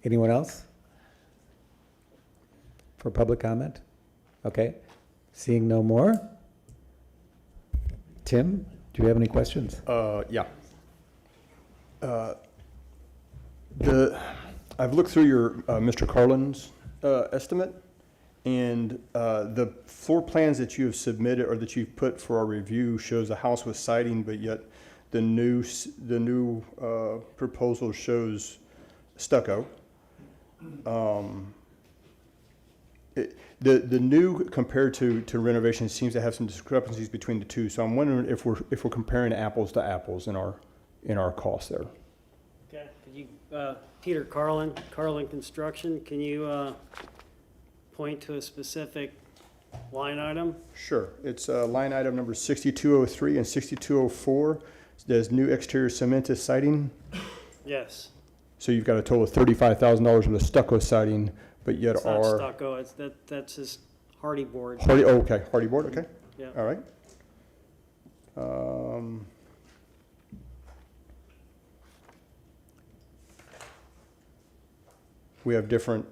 Anyone else? For public comment? Okay, seeing no more. Tim, do you have any questions? Yeah. I've looked through your, Mr. Carlin's estimate, and the floor plans that you have submitted or that you've put for our review shows a house with siding, but yet the new proposal shows stucco. The new compared to renovation seems to have some discrepancies between the two, so I'm wondering if we're comparing apples to apples in our costs there. Okay, could you, Peter Carlin Construction, can you point to a specific line item? Sure. It's line item number 6203 and 6204. There's new exterior cemented siding. Yes. So you've got a total of $35,000 worth of stucco siding, but yet It's not our stucco, that's just hardy board. hardy. Oh, okay, hardy board. Okay. Yeah. All right. We have different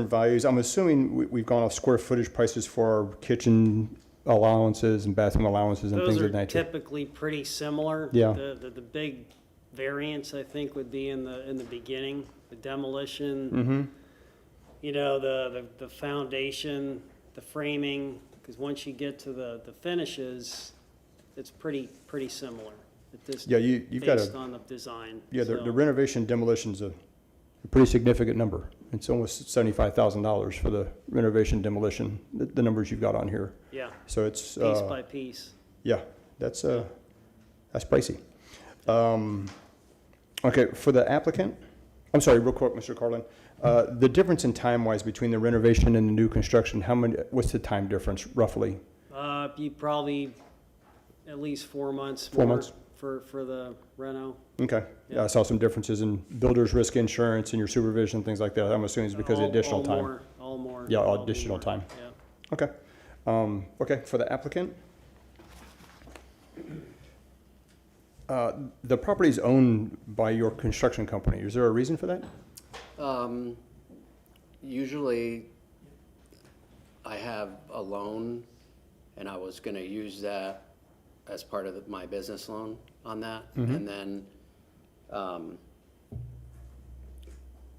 values. I'm assuming we've gone off square footage prices for our kitchen allowances and bathroom allowances and Those things are of that nature. typically pretty similar. Yeah. The big variance, I think, would be in the beginning, the demolition. Mm-hmm. You know, the foundation, the framing, because once you get to the finishes, it's pretty similar. It just Yeah, you've got based on the design. Yeah, the So, renovation demolition's a pretty significant number. It's almost $75,000 for the renovation demolition, the numbers you've got on here. Yeah, So it's, piece by piece. yeah, that's pricey. Okay, for the applicant, I'm sorry, real quick, Mr. Carlin. The difference in time-wise between the renovation and the new construction, what's the time difference roughly? You probably at least 4 months. 4 more months. For the reno. Okay, yeah, I saw some differences in builder's risk insurance and your supervision, things like that. I'm assuming it's because of additional time. All more. Yeah, all additional more, time. Yeah. Okay. Okay, for the applicant, the property is owned by your construction company. Is there a reason for that? Usually, I have a loan, and I was gonna use that as part of my business loan on that. And then,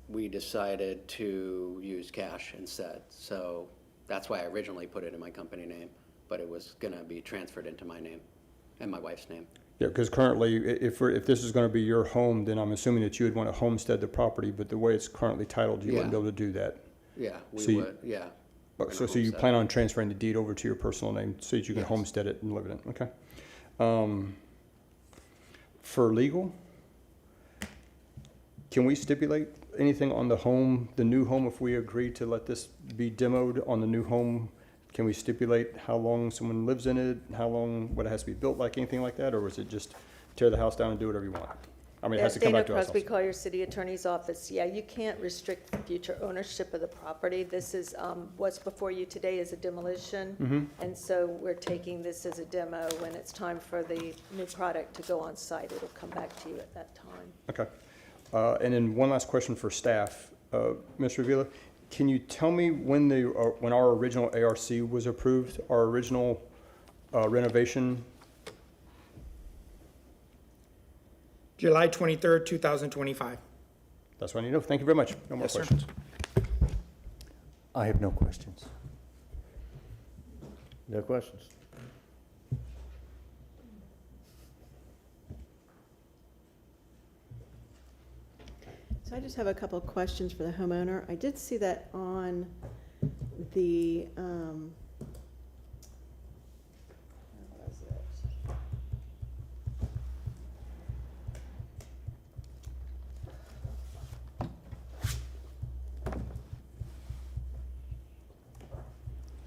we decided to use cash instead. So that's why I originally put it in my company name, but it was gonna be transferred into my name and my wife's name. Yeah, because currently, if this is going to be your home, then I'm assuming that you would want to homestead the property, but the way it's currently titled, you wouldn't be Yeah. able to do that. Yeah, So we you- would, yeah. But- We're So gonna you homestead plan it. on transferring the deed over to your personal name so that you can Yes. homestead it and live in it, okay? For legal, can we stipulate anything on the home, the new home, if we agree to let this be demoed on the new home? Can we stipulate how long someone lives in it, how long, what it has to be built like, anything like that? Or is it just tear the house down and do whatever you want? I mean, it has to come back to us. Dana Crosby Collier, City Attorney's Office. Yeah, you can't restrict the future ownership of the property. This is, what's before you today is a demolition. And so we're taking this as a demo. When it's time for the new product to go on site, it'll come back to you at that time. Okay. And then one last question for staff. Mr. Avila, can you tell me when our original ARC was approved, our original renovation? July 23rd, 2025. That's what I need to know. Thank you very much. No more Yes, sir. questions. I have no questions. No questions. So I just have a couple of questions for the homeowner. I did see that on the, what was it?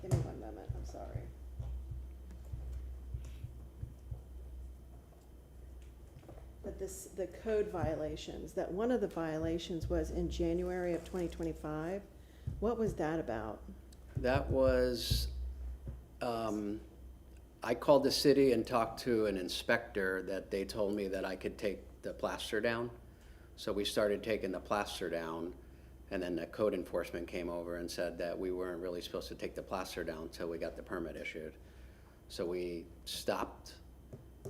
Give me one moment, I'm sorry. But the code violations, that one of the violations was in January of 2025. What was that about? That was, I called the city and talked to an inspector that they told me that I could take the plaster down. So we started taking the plaster down, and then the code enforcement came over and said that we weren't really supposed to take the plaster down until we got the permit issued. So we stopped,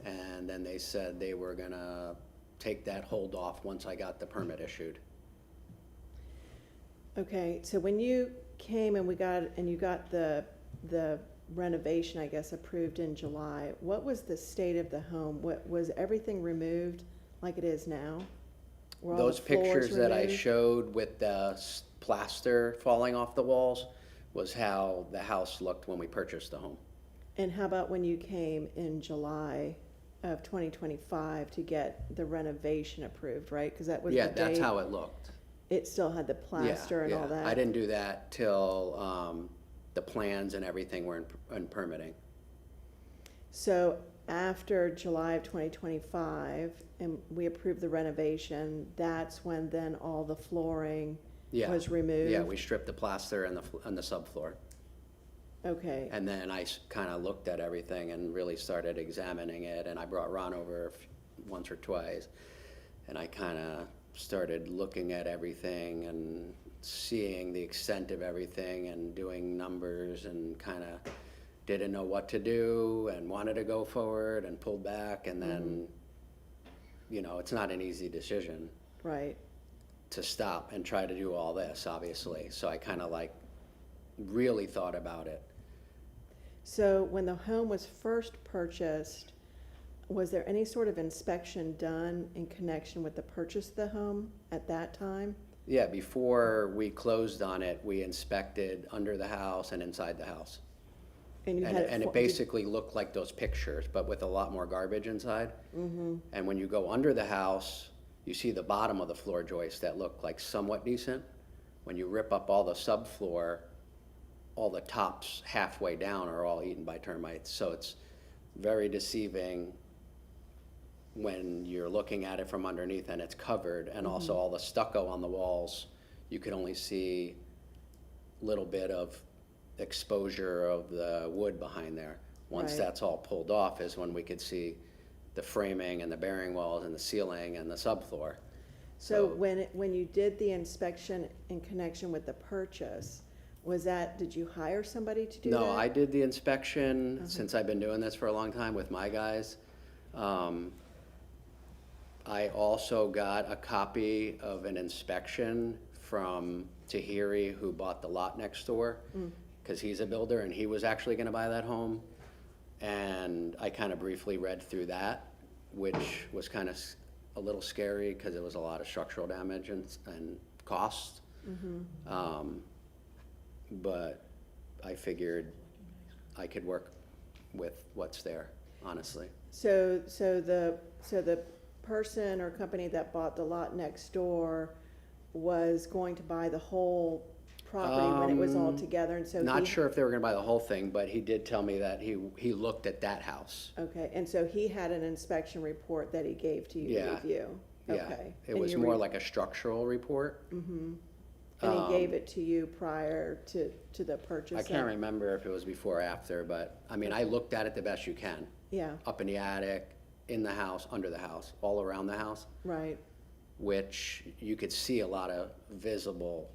and then they said they were gonna take that hold off once I got the permit issued. Okay, so when you came and you got the renovation, I guess, approved in July, what was the state of the home? Was everything removed like it is now? Were all the Those floors pictures that I removed? showed with the plaster falling off the walls was how the house looked when we purchased the home. And how about when you came in July of 2025 to get the renovation approved, right? Because that was the Yeah, date. that's how it looked. It still had the plaster and all that. I didn't do that till the plans and everything were in permitting. So after July of 2025, and we approved the renovation, that's when then all the flooring Yeah. was removed? Yeah, we stripped the plaster and the subfloor. Okay, And then I kind of looked at everything and really started examining it, and I brought Ron over once or twice, and I kind of started looking at everything and seeing the extent of everything and doing numbers, and kind of didn't know what to do and wanted to go forward and pulled back, and then, you know, it's not an easy decision right. to stop and try to do all this, obviously. So I kind of like really thought about it. So when the home was first purchased, was there any sort of inspection done in connection with the purchase of the home at that time? Yeah, before we closed on it, we inspected under the house and inside the house. And you And had and for- it basically looked like those pictures, but with a lot more garbage inside. And when you go under the house, you see the bottom of the floor joists that look like somewhat decent. When you rip up all the subfloor, all the tops halfway down are all eaten by termites. So it's very deceiving when you're looking at it from underneath and it's covered. And also all the stucco on the walls, you can only see a little bit of exposure of the wood behind there. Once Right. that's all pulled off is when we could see the framing and the bearing walls and the ceiling and the subfloor. So when you did the inspection in connection with the purchase, did you hire somebody to do that? No, I did the inspection since I've been doing this for a long time with my guys. I also got a copy of an inspection from Tahiri, who bought the lot next door, because he's a builder and he was actually gonna buy that home. And I kind of briefly read through that, which was kind of a little scary because it was a lot of structural damage and cost. But I figured I could work with what's there, honestly. So the person or company that bought the lot next door was going to buy the whole property when it was all together, and so Not he- sure if they were gonna buy the whole thing, but he did tell me that he looked at that house. Okay, and so he had an inspection report that he gave to you to Yeah. review? Yeah, Okay. it And was you more re- like a structural report. And he gave it to you prior to the purchase? I can't of- remember if it was before or after, but, I mean, I looked at it the best you can. Yeah, Up in the attic, in the house, under the house, all around the house, right, which you could see a lot of visible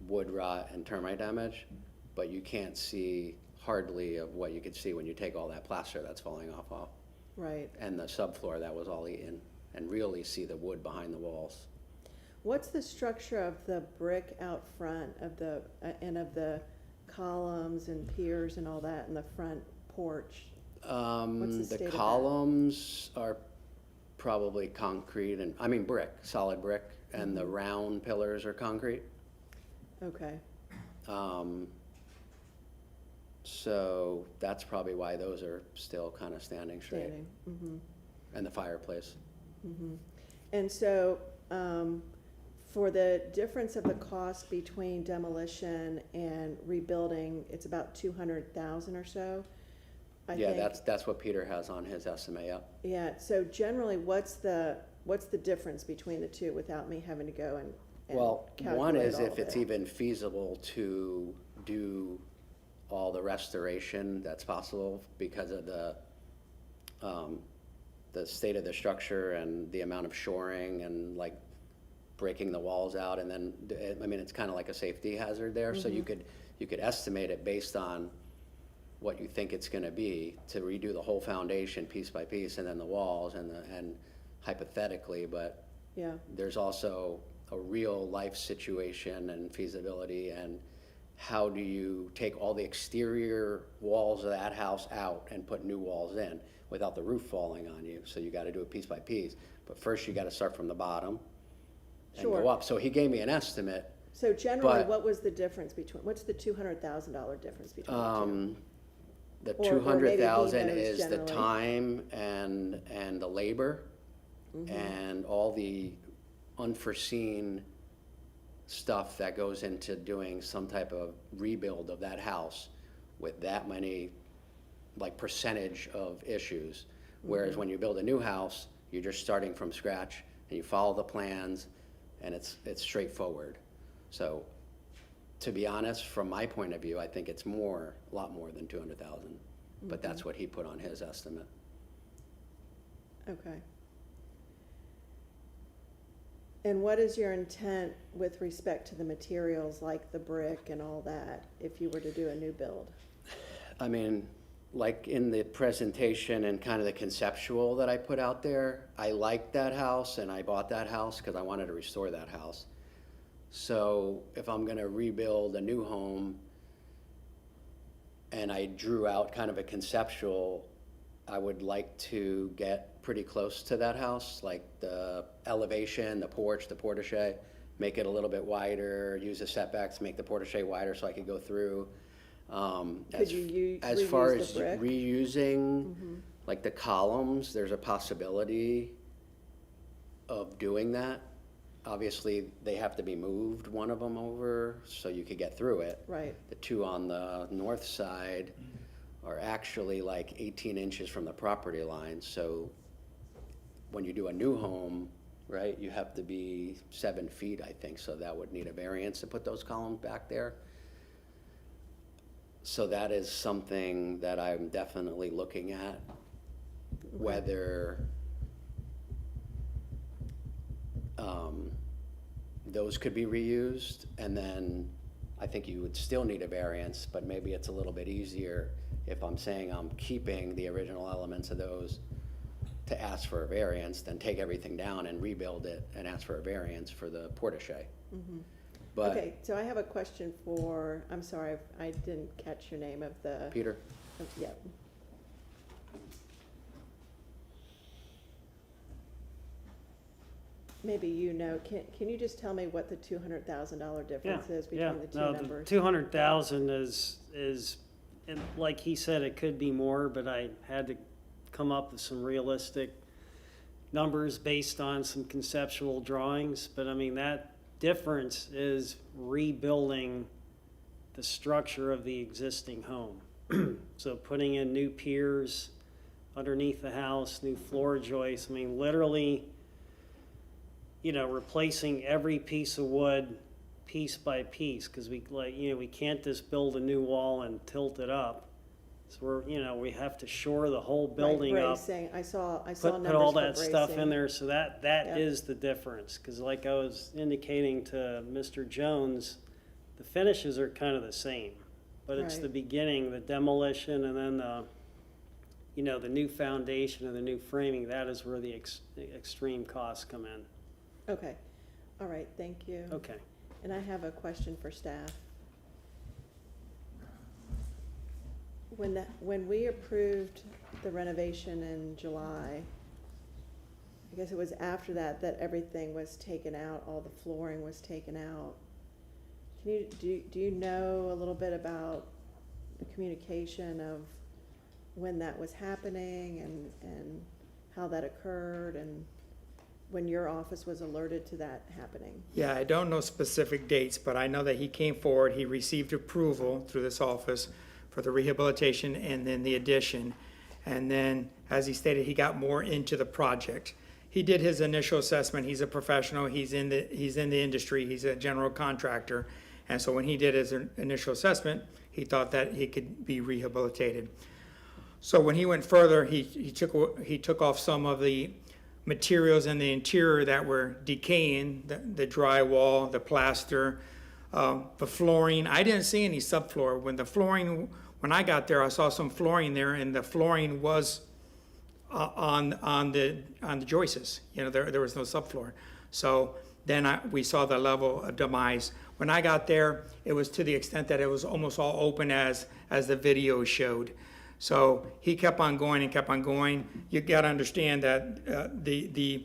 wood rot and termite damage, but you can't see hardly of what you could see when you take all that plaster that's falling off right. and the subfloor that was all eaten, and really see the wood behind the walls. What's the structure of the brick out front of the, and of the columns and piers and all that in the front porch? What's the state The of that? columns are probably concrete and, I mean, brick, solid brick, and the round pillars are concrete. Okay, So that's probably why those are still kind of standing straight. standing, And the fireplace. And so, for the difference of the cost between demolition and rebuilding, it's about 200,000 or so, I Yeah, think. that's what Peter has on his estimate, yep. Yeah, so generally, what's the difference between the two without me having to go and Well, one calculate is all if of it's it? even feasible to do all the restoration that's possible because of the state of the structure and the amount of shoring and like breaking the walls out, and then, I mean, it's kind of like a safety hazard there, so you could estimate it based on what you think it's gonna be to redo the whole foundation piece by piece, and then the walls and hypothetically, but Yeah, there's also a real life situation and feasibility and how do you take all the exterior walls of that house out and put new walls in without the roof falling on you? So you gotta do it piece by piece. But first you gotta start from the bottom and Sure. go up. So he gave me an estimate. So generally, But- what was the difference between, what's the $200,000 difference between the two? The Or maybe he 200,000 knows is the generally. time and the labor Mm-hmm. and all the unforeseen stuff that goes into doing some type of rebuild of that house with that many, like, percentage of issues. Whereas when you build a new house, you're just starting from scratch and you follow the plans and it's straightforward. So, to be honest, from my point of view, I think it's a lot more than 200,000. But that's what he put on his estimate. Okay. And what is your intent with respect to the materials, like the brick and all that, if you were to do a new build? I mean, like in the presentation and kind of the conceptual that I put out there, I liked that house and I bought that house because I wanted to restore that house. So if I'm gonna rebuild a new home and I drew out kind of a conceptual, I would like to get pretty close to that house, like the elevation, the porch, the portiche, make it a little bit wider, use the setbacks, make the portiche wider so I could go through. Could you As far reuse as the brick? reusing, like the columns, there's a possibility of doing that. Obviously, they have to be moved, one of them over, so you could get through it. Right. The two on the north side are actually like 18 inches from the property line, so when you do a new home, right, you have to be 7 feet, I think, so that would need a variance to put those columns back there. So that is something that I'm definitely looking at, whether those could be reused, and then I think you would still need a variance, but maybe it's a little bit easier if I'm saying I'm keeping the original elements of those to ask for a variance, then take everything down and rebuild it and ask for a variance for the portiche. But Okay, so I have a question for, I'm sorry, I didn't catch your name of the. Peter? Yeah. Maybe you know, can you just tell me what the $200,000 difference is between the two No, numbers? 200,000 is, and like he said, it could be more, but I had to come up with some realistic numbers based on some conceptual drawings. But I mean, that difference is rebuilding the structure of the existing home. So putting in new piers underneath the house, new floor joists, I mean, literally, you know, replacing every piece of wood piece by piece, because we can't just build a new wall and tilt it up. So we have to shore the whole building Right, up. bracing. I saw numbers Put all for that stuff bracing. in there, so that Yeah. is the difference. Because like I was indicating to Mr. Jones, the finishes are kind of the same, but it's Right. the beginning, the demolition, and then the new foundation and the new framing. That is where the extreme costs come in. Okay, all right, thank you. Okay. And I have a question for staff. When we approved the renovation in July, I guess it was after that everything was taken out, all the flooring was taken out. Do you know a little bit about the communication of when that was happening and how that occurred and when your office was alerted to that happening? Yeah, I don't know specific dates, but I know that he came forward, he received approval through this office for the rehabilitation and then the addition. And then, as he stated, he got more into the project. He did his initial assessment, he's a professional, he's in the industry, he's a general contractor. And so when he did his initial assessment, he thought that he could be rehabilitated. So when he went further, he took off some of the materials in the interior that were decaying, the drywall, the plaster, the flooring. I didn't see any subfloor. When I got there, I saw some flooring there, and the flooring was on the joists. There was no subfloor. So then we saw the level of demise. When I got there, it was to the extent that it was almost all open as the video showed. So he kept on going and kept on going. You got to understand that the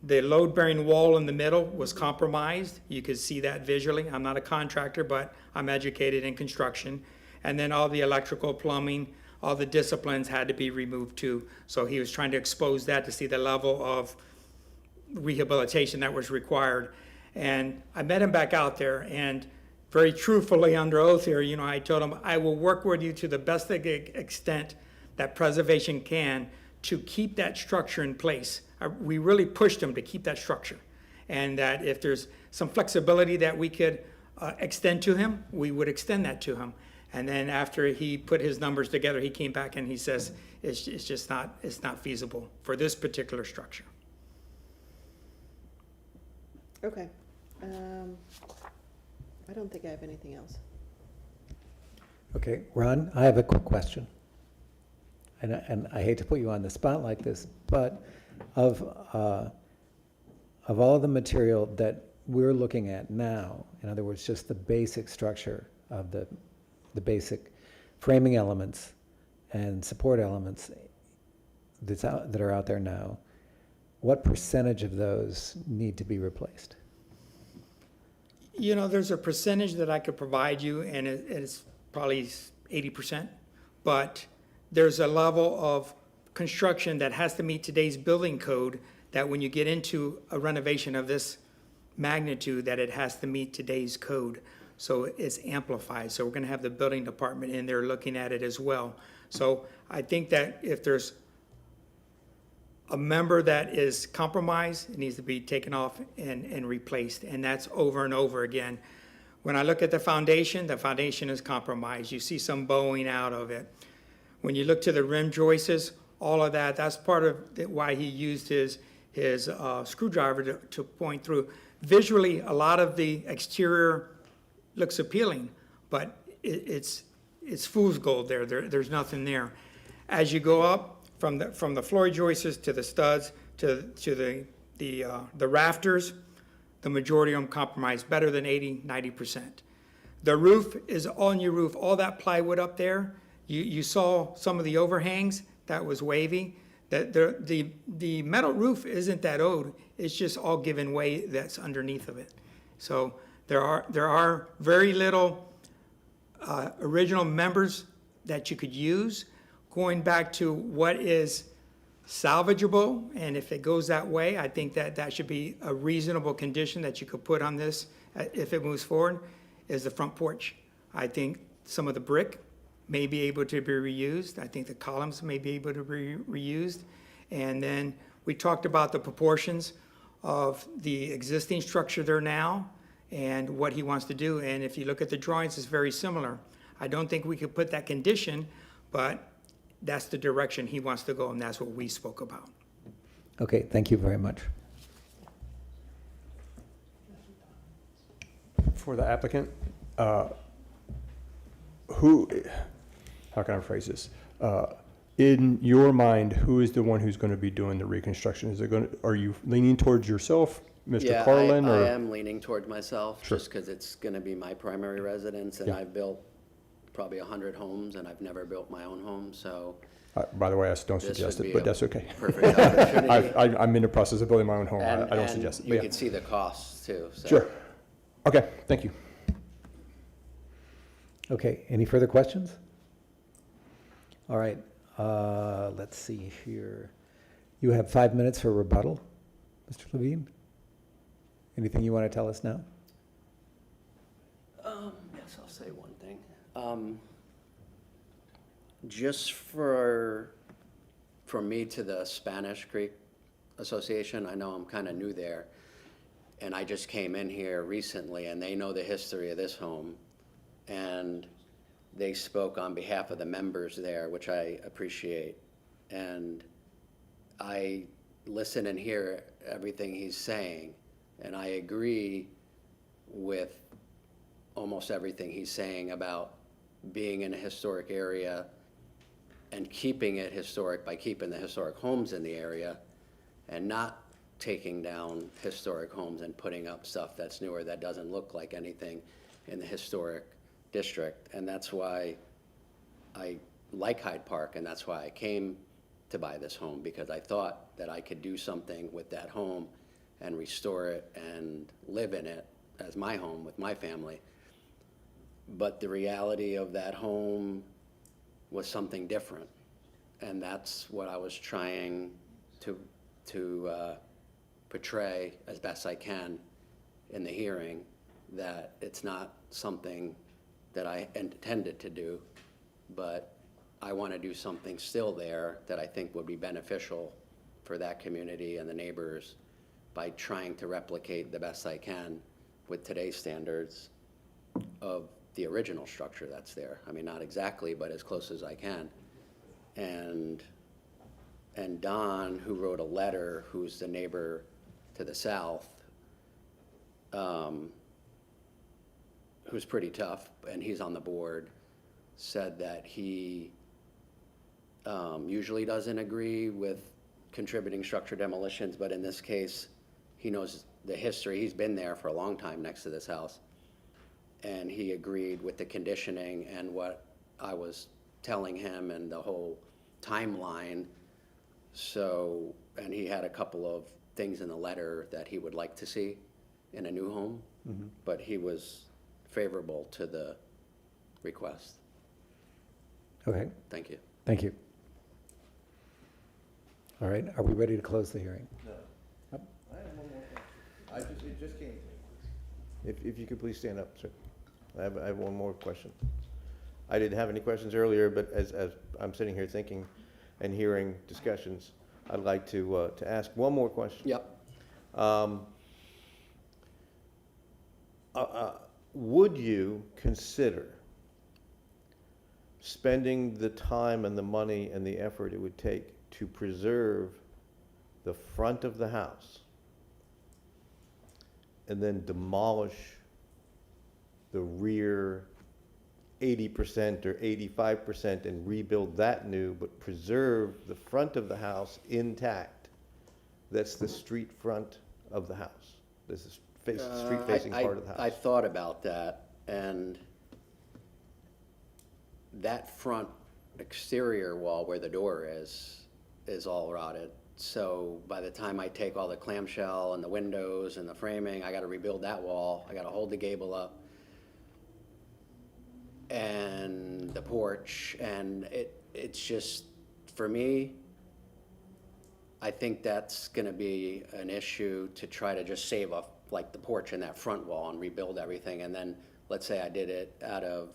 load-bearing wall in the middle was compromised. You could see that visually. I'm not a contractor, but I'm educated in construction. And then all the electrical, plumbing, all the disciplines had to be removed too. So he was trying to expose that to see the level of rehabilitation that was required. And I met him back out there, and very truthfully under oath here, I told him, I will work with you to the best extent that preservation can to keep that structure in place. We really pushed him to keep that structure, and that if there's some flexibility that we could extend to him, we would extend that to him. And then after he put his numbers together, he came back and he says, it's just not feasible for this particular structure. Okay. I don't think I have anything else. Okay, Ron, I have a quick question. And I hate to put you on the spot like this, but of all the material that we're looking at now, in other words, just the basic structure of the basic framing elements and support elements that are out there now, what percentage of those need to be replaced? There's a percentage that I could provide you, and it's probably 80%, but there's a level of construction that has to meet today's building code, that when you get into a renovation of this magnitude, that it has to meet today's code. So it's amplified. So we're going to have the building department in there looking at it as well. So I think that if there's a member that is compromised, it needs to be taken off and replaced, and that's over and over again. When I look at the foundation is compromised. You see some bowing out of it. When you look to the rim joists, all of that's part of why he used his screwdriver to point through. Visually, a lot of the exterior looks appealing, but it's fool's gold there. There's nothing there. As you go up, from the floor joists to the studs to the rafters, the majority of them compromised, better than 80-90%. The roof is on your roof. All that plywood up there, you saw some of the overhangs that was wavy. The metal roof isn't that old. It's just all given way that's underneath of it. So there are very little original members that you could use. Going back to what is salvageable, and if it goes that way, I think that should be a reasonable condition that you could put on this if it moves forward, is the front porch. I think some of the brick may be able to be reused. I think the columns may be able to be reused. And then we talked about the proportions of the existing structure there now and what he wants to do. And if you look at the drawings, it's very similar. I don't think we could put that condition, but that's the direction he wants to go, and that's what we spoke about. Okay, thank you very much. For the applicant, how can I phrase this? In your mind, who is the one who's going to be doing the reconstruction? Are you leaning towards yourself, Mr. Carlin? Yeah, or? I am leaning toward myself, Sure. just because it's going to be my primary residence, and Yeah. I've built probably 100 homes, and I've never built my own home, so By the way, I don't This suggest would it, be but a that's okay. perfect opportunity. I'm in the process of building my own home. I don't And suggest it. you but yeah. can see the costs too, so. Sure. Okay, thank you. Okay, any further questions? All right, let's see here. You have 5 minutes for rebuttal, Mr. Levine? Anything you want to tell us now? Yes, I'll say one thing. Just for me to the Spanish Creek Association, I know I'm kind of new there, and I just came in here recently, and they know the history of this home, and they spoke on behalf of the members there, which I appreciate, and I listen and hear everything he's saying, and I agree with almost everything he's saying about being in a historic area and keeping it historic by keeping the historic homes in the area and not taking down historic homes and putting up stuff that's newer that doesn't look like anything in the historic district. And that's why I like Hyde Park, and that's why I came to buy this home, because I thought that I could do something with that home and restore it and live in it as my home with my family. But the reality of that home was something different. And that's what I was trying to portray as best I can in the hearing, that it's not something that I intended to do, but I want to do something still there that I think would be beneficial for that community and the neighbors by trying to replicate the best I can with today's standards of the original structure that's there. I mean, not exactly, but as close as I can. And Don, who wrote a letter, who's the neighbor to the south, who's pretty tough, and he's on the board, said that he usually doesn't agree with contributing structure demolitions, but in this case, he knows the history. He's been there for a long time next to this house. And he agreed with the conditioning and what I was telling him and the whole timeline. So, and he had a couple of things in the letter that he would like to see in a new home, but he was favorable to the request. Okay, Thank you. thank you. All right, are we ready to close the hearing? I have one more question. It just came to me. If you could please stand up, sir. I have one more question. I didn't have any questions earlier, but as I'm sitting here thinking and hearing discussions, I'd like to ask one more question. Yep. Would you consider spending the time and the money and the effort it would take to preserve the front of the house and then demolish the rear 80% or 85% and rebuild that new, but preserve the front of the house intact? That's the street front of the house. This is street-facing part of the house. I thought about that, and that front exterior wall where the door is all rotted. So by the time I take all the clamshell and the windows and the framing, I gotta rebuild that wall. I gotta hold the gable up and the porch, and it's just, for me, I think that's gonna be an issue to try to just save up like the porch and that front wall and rebuild everything. And then let's say I did it out of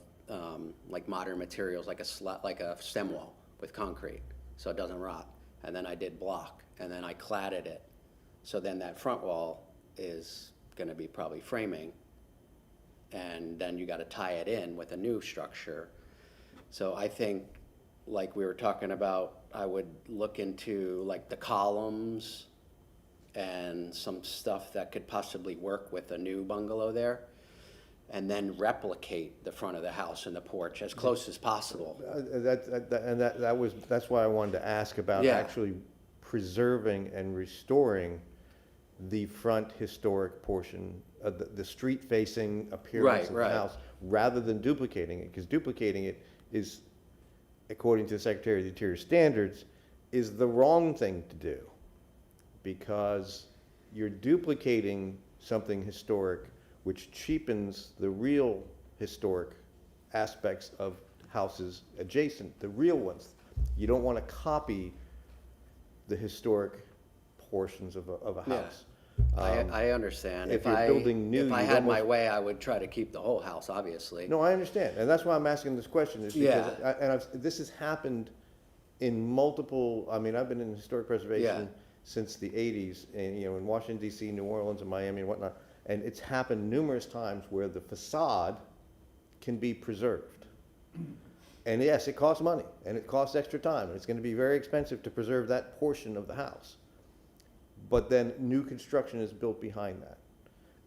like modern materials, like a stem wall with concrete, so it doesn't rot. And then I did block, and then I cladded it. So then that front wall is gonna be probably framing, and then you gotta tie it in with a new structure. So I think, like we were talking about, I would look into like the columns and some stuff that could possibly work with a new bungalow there, and then replicate the front of the house and the porch as close as possible. That's why I wanted to ask about Yeah. actually preserving and restoring the front historic portion of the street-facing appearance of the Right. house, rather than duplicating it, because duplicating it is, according to the Secretary of the Interior standards, is the wrong thing to do, because you're duplicating something historic which cheapens the real historic aspects of houses adjacent, the real ones. You don't want to copy the historic portions of a Yeah. house. I understand. if you're building new, If I you'd had my almost- way, I would try to keep the whole house, obviously. No, I understand, and that's why I'm asking this question, is because, Yeah. this has happened in multiple, I mean, I've been in historic preservation Yeah. since the 80s, and, in Washington DC, New Orleans, and Miami and whatnot, and it's happened numerous times where the facade can be preserved. And yes, it costs money, and it costs extra time, and it's gonna be very expensive to preserve that portion of the house. But then new construction is built behind that.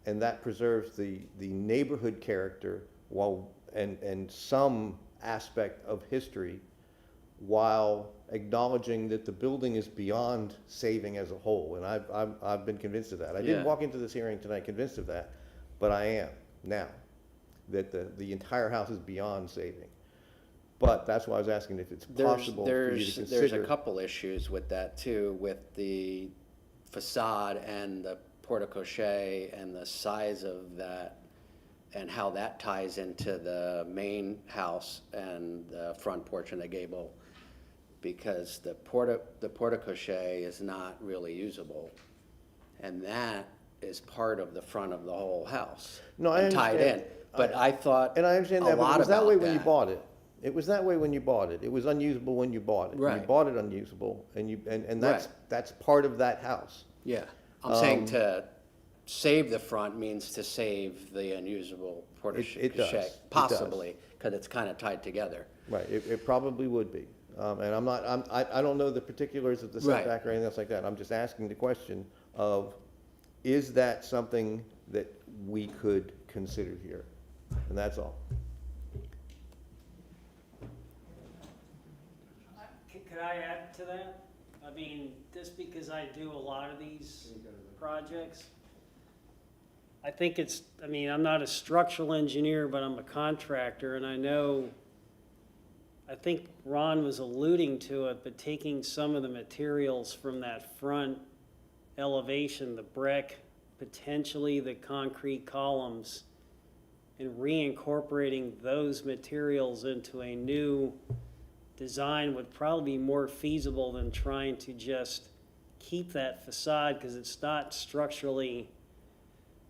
And that preserves the neighborhood character and some aspect of history while acknowledging that the building is beyond saving as a whole, and I've been convinced of that. I didn't Yeah. walk into this hearing tonight convinced of that, but I am now, that the entire house is beyond saving. But that's why I was asking if it's possible for you to consider. There's a couple issues with that too, with the facade and the porte-cochere and the size of that and how that ties into the main house and the front porch and the gable, because the porte-cochere is not really usable. And that is part of the front of the whole house. No, I and tied in. understand. But I thought And I understand a that, but lot it was that about way when you that. bought it. It was that way when you bought it. It was unusable when you bought it. You Right. bought it unusable, and that's, Right. that's part of that house. Yeah, I'm saying to save the front means to save the unusable porte-cochere. It does. It does. Possibly, because it's kind of tied together. Right, it probably would be. And I don't know the particulars of the Right. setback or anything else like that. I'm just asking the question of, is that something that we could consider here? And that's all. Could I add to that? I mean, just because I do a lot of these projects, I think it's, I mean, I'm not a structural engineer, but I'm a contractor, and I think Ron was alluding to it, but taking some of the materials from that front elevation, the brick, potentially the concrete columns, and reincorporating those materials into a new design would probably be more feasible than trying to just keep that facade, because it's not structurally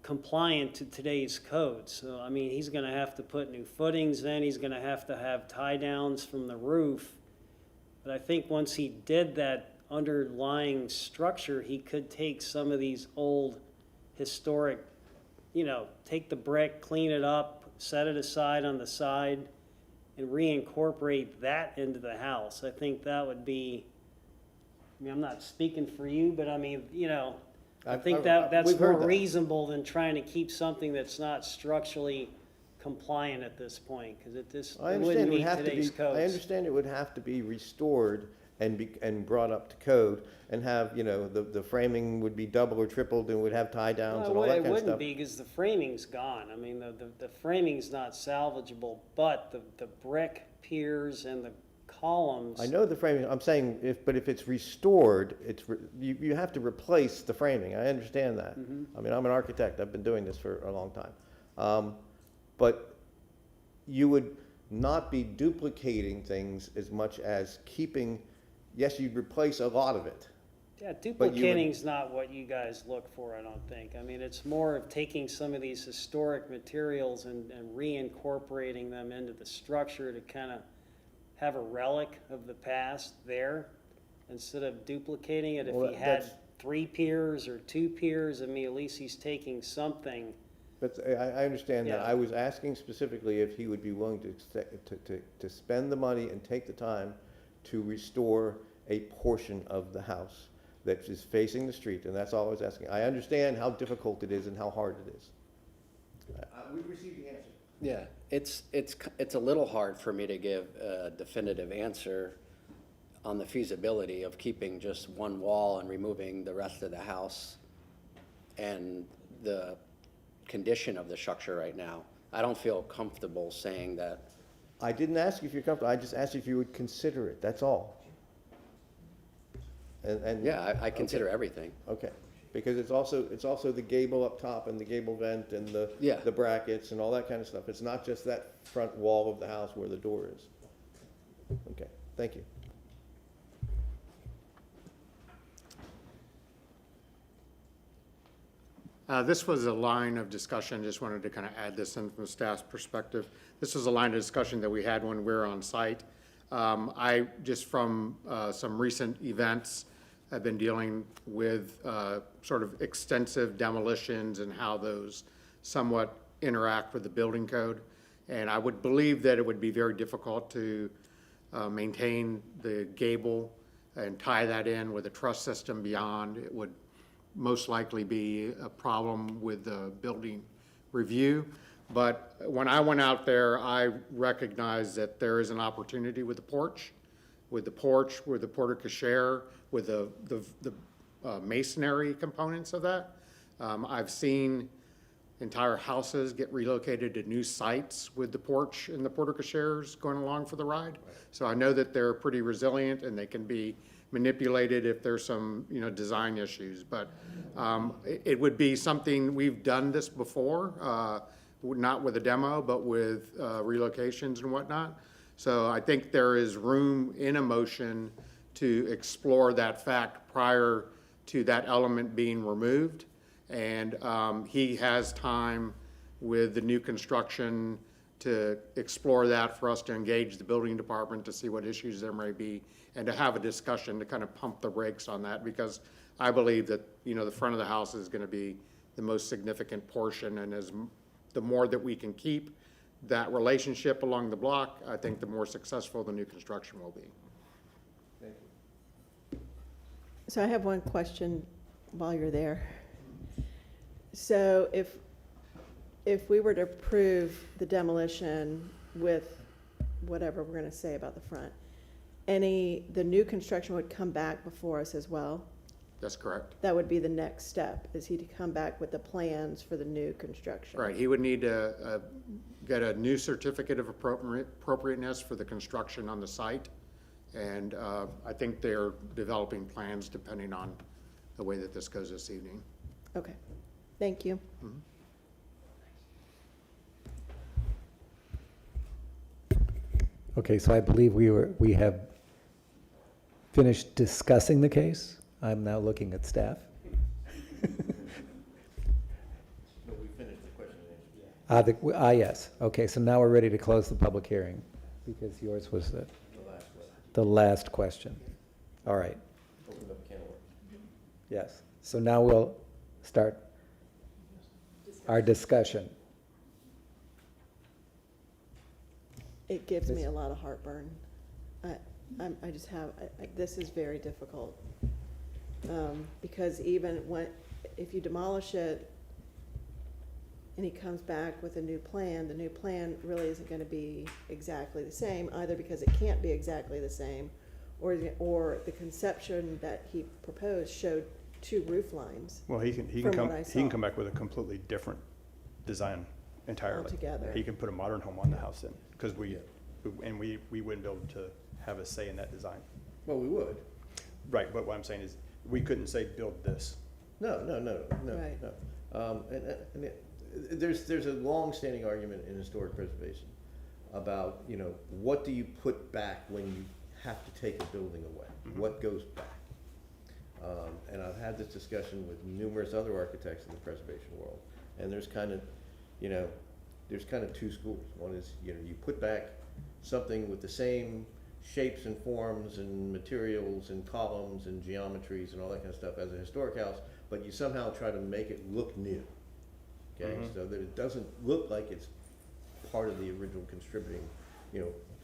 compliant to today's code. So, I mean, he's gonna have to put new footings in, he's gonna have to have tie downs from the roof. But I think once he did that underlying structure, he could take some of these old historic, take the brick, clean it up, set it aside on the side, and reincorporate that into the house. I think that would be, I mean, I'm not speaking for you, but I mean, I think that's we've heard more that. reasonable than trying to keep something that's not structurally compliant at this point, because it I wouldn't understand it would meet have to today's be, codes. I understand it would have to be restored and brought up to code and have, the framing would be double or tripled and would have tie downs Well, and all that it kind of wouldn't stuff. be, because the framing's gone. I mean, the framing's not salvageable, but the brick piers and the columns. I know the framing, I'm saying, but if it's restored, you have to replace the framing, I understand that. I mean, I'm an architect, I've been doing this for a long time. But you would not be duplicating things as much as keeping, yes, you'd replace a lot of it. Yeah, But you would- duplicating's not what you guys look for, I don't think. I mean, it's more of taking some of these historic materials and reincorporating them into the structure to kind of have a relic of the past there, instead of duplicating it. If Well, he had that's- 3 piers or 2 piers, I mean, at least he's taking something. But I understand that. Yeah. I was asking specifically if he would be willing to spend the money and take the time to restore a portion of the house that is facing the street, and that's all I was asking. I understand how difficult it is and how hard it is. We received the answer. Yeah, it's a little hard for me to give a definitive answer on the feasibility of keeping just one wall and removing the rest of the house and the condition of the structure right now. I don't feel comfortable saying that. I didn't ask you if you're comfortable, I just asked you if you would consider it, that's all. And Yeah, I consider everything. Okay, because it's also the gable up top and the gable vent and Yeah. the brackets and all that kind of stuff. It's not just that front wall of the house where the door is. Okay, thank you. This was a line of discussion, just wanted to kind of add this in from the staff's perspective. This was a line of discussion that we had when we were on site. I, just from some recent events, have been dealing with sort of extensive demolitions and how those somewhat interact with the building code. And I would believe that it would be very difficult to maintain the gable and tie that in with a truss system beyond. It would most likely be a problem with the building review. But when I went out there, I recognized that there is an opportunity with the porch with the porch, with the porte cochere, with the masonry components of that. I've seen entire houses get relocated to new sites with the porch and the porte cocheres going along for the ride. So I know that they're pretty resilient and they can be manipulated if there's some, design issues. But it would be something, we've done this before, not with a demo, but with relocations and whatnot. So I think there is room in a motion to explore that fact prior to that element being removed. And he has time with the new construction to explore that, for us to engage the building department to see what issues there may be, and to have a discussion to kind of pump the brakes on that, because I believe that, the front of the house is going to be the most significant portion, and the more that we can keep that relationship along the block, I think the more successful the new construction will be. So I have one question while you're there. So if we were to approve the demolition with whatever we're gonna say about the front, the new construction would come back before us as well? That's correct. That would be the next step, is he to come back with the plans for the new construction? Right, he would need to get a new certificate of appropriateness for the construction on the site. And I think they're developing plans depending on the way that this goes this evening. Okay, thank you. Okay, so I believe we have finished discussing the case. I'm now looking at staff. No, we finished the question and answer. Yes. Okay, so now we're ready to close the public hearing, because yours was the last question. All right, Open up a can of worms. yes. So now we'll start our discussion. It gives me a lot of heartburn. I just have, this is very difficult. Because even if you demolish it and he comes back with a new plan, the new plan really isn't gonna be exactly the same, either because it can't be exactly the same, or the conception that he proposed showed two roof lines Well, he can From come, what I he can saw. come back with a completely different design entirely. altogether. He can put a modern home on the house then, because we wouldn't be able to have a say in that design. Well, we would. Right, but what I'm saying is, we couldn't say, build this. No, Right. no. There's a long-standing argument in historic preservation about, what do you put back when you have to take a building away? What goes back? And I've had this discussion with numerous other architects in the preservation world, and there's kind of two schools. One is, you put back something with the same shapes and forms and materials and columns and geometries and all that kind of stuff as a historic house, but you somehow try to make it look new, okay? So that it doesn't look like it's part of the original contributing,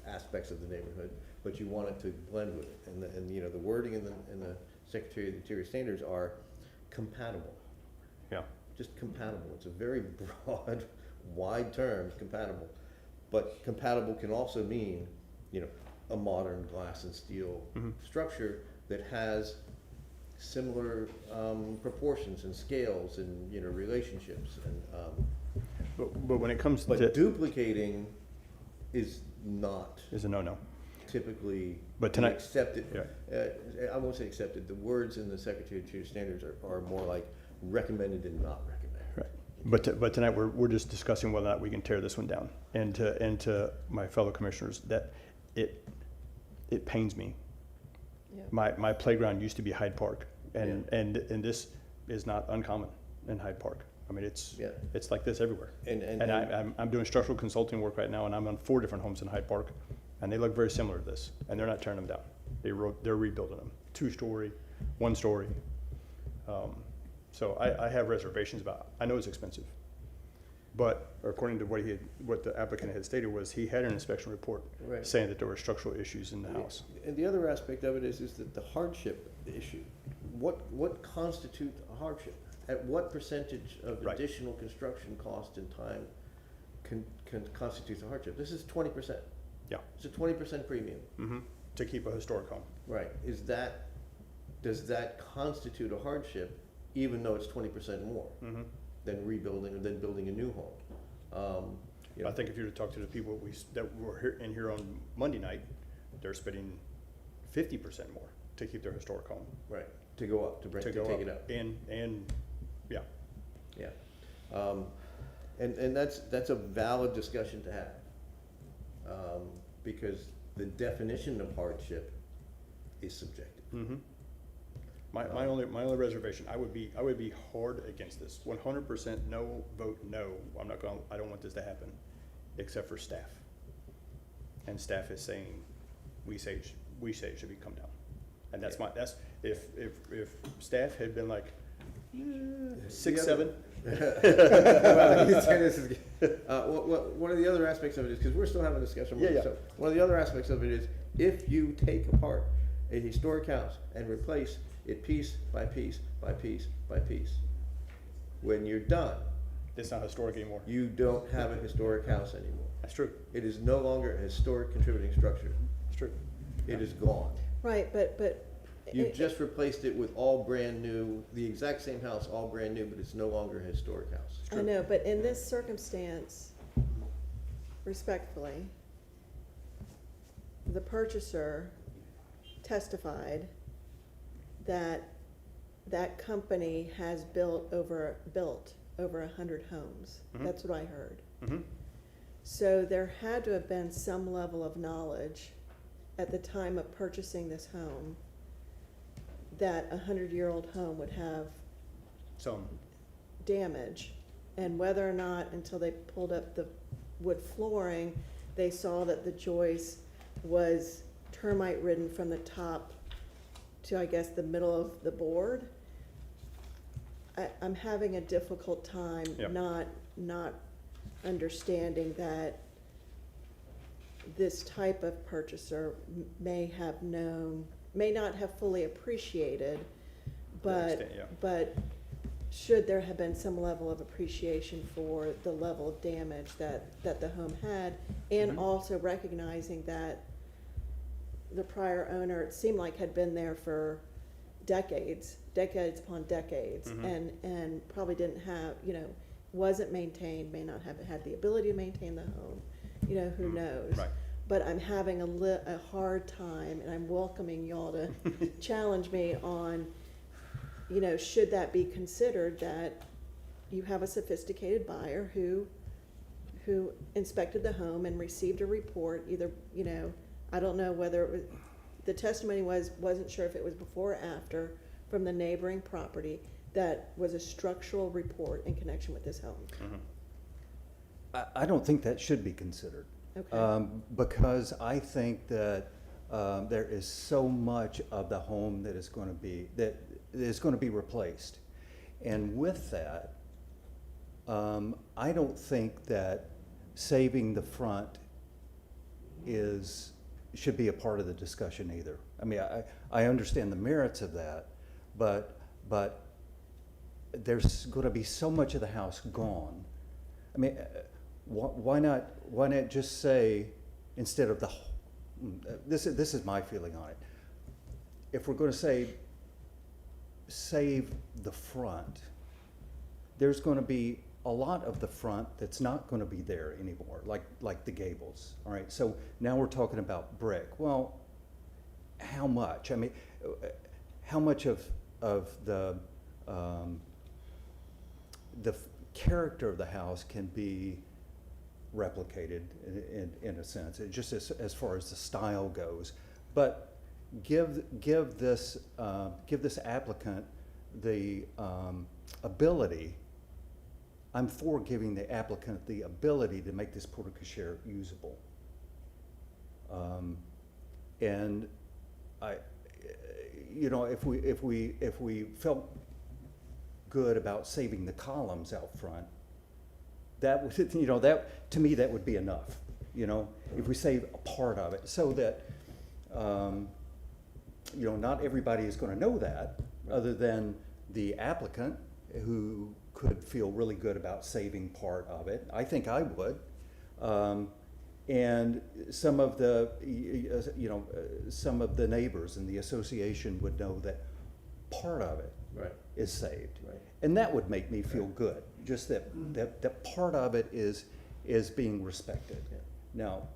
aspects of the neighborhood, but you want it to blend with it. And the wording in the Secretary of the Interior Standards are compatible. Yeah. Just compatible. It's a very broad, wide term, compatible. But compatible can also mean, a modern glass and steel structure that has similar proportions and scales and, relationships. And But when it comes but to, duplicating is not is a no-no. typically But tonight- accepted. I won't say accepted. The words in the Secretary of Interior Standards are more like recommended and not recommended. Right. But tonight, we're just discussing whether or not we can tear this one down. And to my fellow commissioners, that it pains me. Yeah. My playground used to be Hyde Park, and this is not uncommon in Hyde Park. I mean, it's like this everywhere. And I'm doing structural consulting work right now, and I'm on 4 different homes in Hyde Park, and they look very similar to this, and they're not tearing them down. They're rebuilding them, 2-story, 1-story. So I have reservations about it. I know it's expensive, but according to what the applicant had stated was he had an inspection report Right. saying that there were structural issues in the house. And the other aspect of it is that the hardship issue. What constitutes a hardship? At what percentage of Right. additional construction cost and time can constitute a hardship? This is 20%. Yeah. It's a 20% premium. to keep a historic home. Right, does that constitute a hardship, even though it's 20% more than rebuilding or than building a new home? You know, I think if you were to talk to the people that were here on Monday night, they're spending 50% more to keep their historic home. Right, to go up, to take it up. And, yeah. Yeah. And that's a valid discussion to have. Because the definition of hardship is subjective. My only reservation, I would be hard against this. 100% no, vote no. I don't want this to happen, except for staff. And staff is saying, we say it should be come down. And that's if staff had been like, 6, 7. Well, you say this is, one of the other aspects of it is, because we're still having a discussion. Yeah. So one of the other aspects of it is, if you take apart a historic house and replace it piece by piece by piece by piece, when you're done, It's not historic anymore. you don't have a historic house anymore. That's true. It is no longer a historic contributing structure. It's true. It is gone. Right, but. You've just replaced it with all brand new, the exact same house, all brand new, but it's no longer a historic house. I know, but in this circumstance, respectfully, the purchaser testified that that company has built over 100 homes. That's what I heard. So there had to have been some level of knowledge at the time of purchasing this home that a 100-year-old home would have Some. damage, and whether or not, until they pulled up the wood flooring, they saw that the joist was termite ridden from the top to, I guess, the middle of the board. I'm having a difficult time Yep. not understanding that this type of purchaser may not have fully appreciated, but, extent, yeah. but should there have been some level of appreciation for the level of damage that the home had, and also recognizing that the prior owner, it seemed like, had been there for decades upon decades, and probably didn't have, wasn't maintained, may not have had the ability to maintain the home, who knows? Right. But I'm having a hard time, and I'm welcoming y'all to challenge me on, should that be considered, that you have a sophisticated buyer who inspected the home and received a report, either, I don't know whether it was, the testimony wasn't sure if it was before or after, from the neighboring property, that was a structural report in connection with this home. I don't think that should be considered. Okay. Because I think that there is so much of the home that is going to be replaced, and with that, I don't think that saving the front should be a part of the discussion either. I mean, I understand the merits of that, but there's going to be so much of the house gone. I mean, why not just say, instead of this is my feeling on it. If we're going to say save the front, there's going to be a lot of the front that's not going to be there anymore, like the gables. All right, so now we're talking about brick. Well, how much? I mean, how much of the character of the house can be replicated in a sense, just as far as the style goes, but give this applicant the ability. I'm for giving the applicant the ability to make this porte-cochere usable. And if we felt good about saving the columns out front, that would, that, to me, that would be enough, if we save a part of it, so that, not everybody is going to know that, other than the applicant, who could feel really good about saving part of it. I think I would. And some of the, some of the neighbors in the association would know that part of it Right. is saved. Right. And that would make me feel good, just that part of it is being respected. Yeah. Now,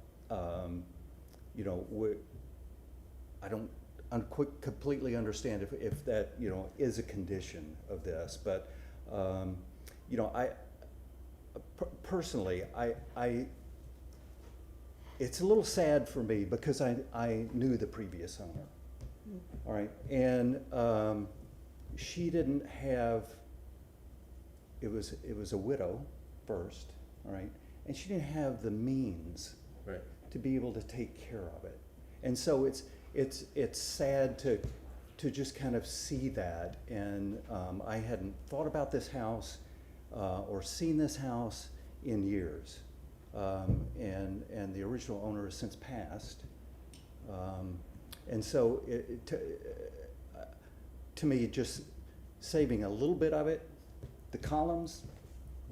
I don't completely understand if that, is a condition of this, but, personally, it's a little sad for me because I knew the previous owner. All right, and she didn't have, it was a widow first, all right, and she didn't have the means Right. to be able to take care of it. And so it's sad to just kind of see that, and I hadn't thought about this house or seen this house in years. And the original owner has since passed. And so to me, just saving a little bit of it, the columns,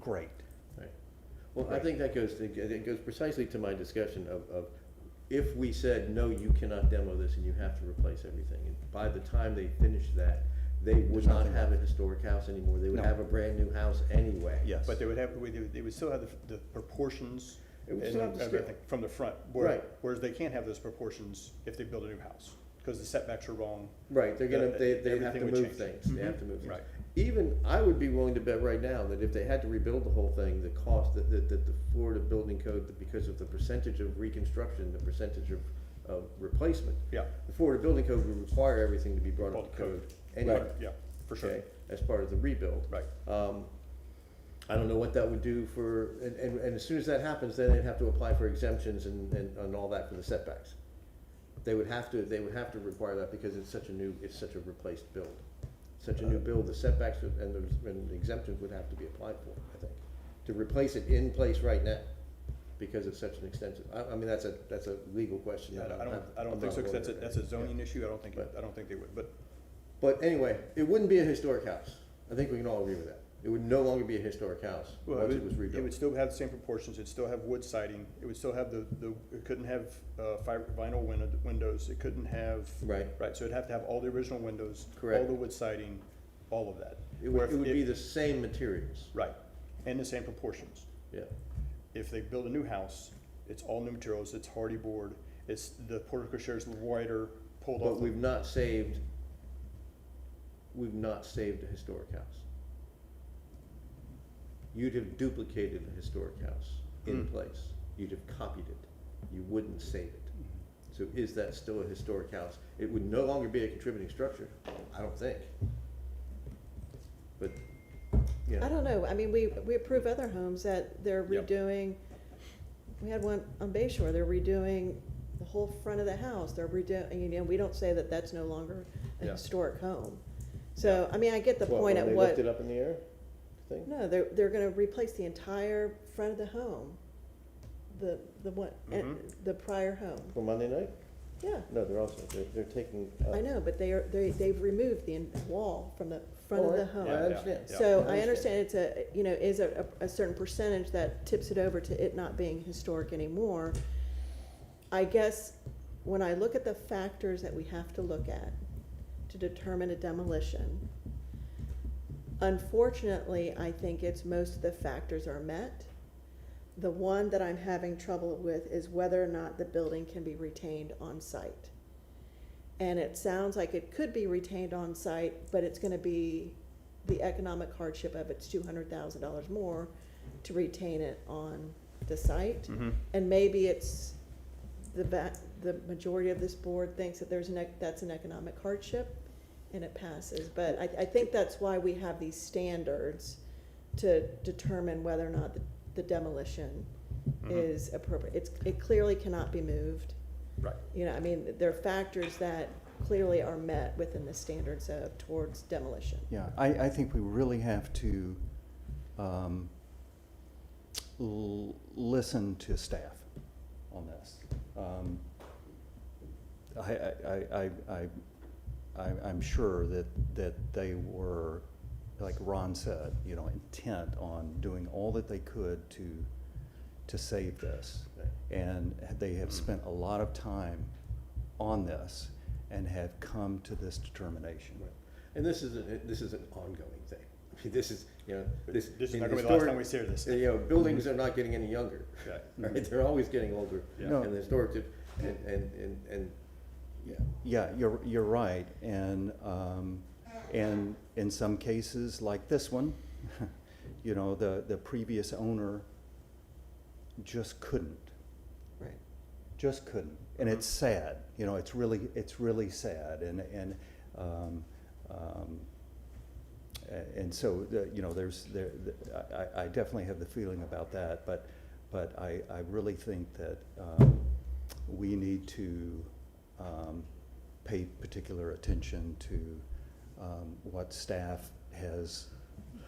great. Right. Well, I think that it goes precisely to my discussion of if we said, no, you cannot demo this and you have to replace everything, and by the time they finish that, they would not have a historic house anymore, they would No. have a brand-new house anyway. Yes. But they would still have the proportions It would and still have the scale. everything from the front. Right. Whereas they can't have those proportions if they build a new house, because the setbacks are wrong. Right, they're gonna, they have Everything to would move change. things, they have to move things. Right. Even, I would be willing to bet right now that if they had to rebuild the whole thing, the cost, that the Florida Building Code, because of the percentage of reconstruction, the percentage of replacement. Yeah. The Florida Building Code would require everything to be brought up Called to code. code anyway. Right, yeah, for sure. Okay, as part of the rebuild. Right. I don't know what that would do for, and as soon as that happens, then they'd have to apply for exemptions and all that for the setbacks. They would have to require that because it's such a replaced build. Such a new build, the setbacks and the exemptions would have to be applied for, I think, to replace it in place right now, because it's such an extensive, I mean, that's a legal question. I I'm don't not think so, a because lawyer. that's a zoning issue. I don't think But- they would, but. But anyway, it wouldn't be a historic house. I think we can all agree with that. It would no longer be a historic house Well, once it was It would rebuilt. still have the same proportions, it'd still have wood siding, it would still have it couldn't have, vinyl windows, it couldn't have. Right. Right, so it'd have to have all the original windows. Correct. All the wood siding, all of that. It Where would if be the same materials, Right, and the same proportions. yeah. If If they build a new house, it's all new materials, it's hardy board, the portico shares wider, pulled off. But we've not saved a historic house. You'd have duplicated a historic house in place. You'd have copied it. You wouldn't save it. So is that still a historic house? It would no longer be a contributing structure, I don't think. But, you know. I don't know, I mean, we approve other homes that they're Yep. redoing, we had one on Bay Shore, they're redoing the whole front of the house, they're redoing, we don't say that that's no longer a Yeah. historic home. So, I mean, I get the point When at they what. lift it up in the air, thing? No, they're gonna replace the entire front of the home, the one, and the prior home, For Monday night? yeah. No, they're taking. I know, but they've removed the wall from the front of the home. I understand. Yeah. So I understand it's is a certain percentage that tips it over to it not being historic anymore. I guess when I look at the factors that we have to look at to determine a demolition, unfortunately, I think most of the factors are met. The one that I'm having trouble with is whether or not the building can be retained on site. And it sounds like it could be retained on site, but it's gonna be the economic hardship of it's $200,000 more to retain it on the site. And maybe it's the majority of this board thinks that that's an economic hardship and it passes. But I think that's why we have these standards to determine whether or not the demolition is appropriate. It clearly cannot be moved. Right. I mean, there are factors that clearly are met within the standards towards demolition. Yeah, I think we really have to listen to staff on this. I'm sure that they were, like Ron said, intent on doing all that they could to save this. Right. And they have spent a lot of time on this and have come to this determination. And this is an ongoing thing. I mean, this is, you know, This is in not gonna be the last historic- time we hear this. You know, buildings are not getting any younger, Yeah. right? They're always getting older. Yeah. And the historic, and, yeah. Yeah, you're right, and in some cases, like this one, you know, the previous owner just couldn't. Right. Just couldn't, and it's sad, you know, it's really sad, and so, you know, I definitely have the feeling about that, but I really think that we need to pay particular attention to what staff has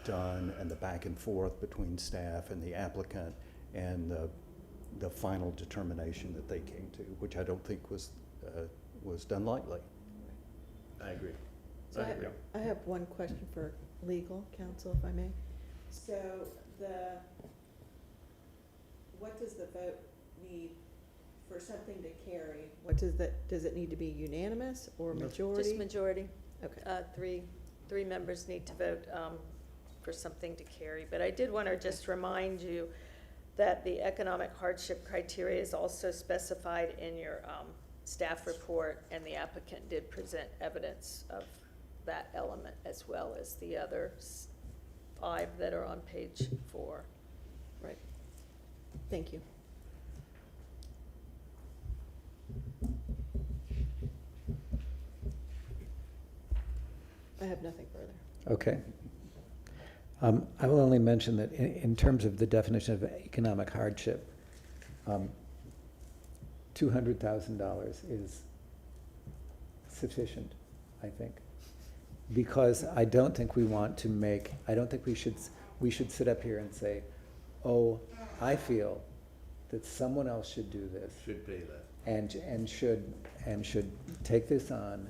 done and the back and forth between staff and the applicant and the final determination that they came to, which I don't think was done lightly. I agree. So I have one question for legal counsel, if I may. So what does the vote need for something to carry? What does it need to be unanimous or majority? Just majority. Okay. Three members need to vote for something to carry. But I did want to just remind you that the economic hardship criteria is also specified in your staff report, and the applicant did present evidence of that element as well as the other 5 that are on page 4. Right. Thank you. I have nothing further. Okay. I will only mention that in terms of the definition of economic hardship, $200,000 is sufficient, I think. Because I don't think we should sit up here and say, oh, I feel that someone else should do this. Should pay that. And should take this on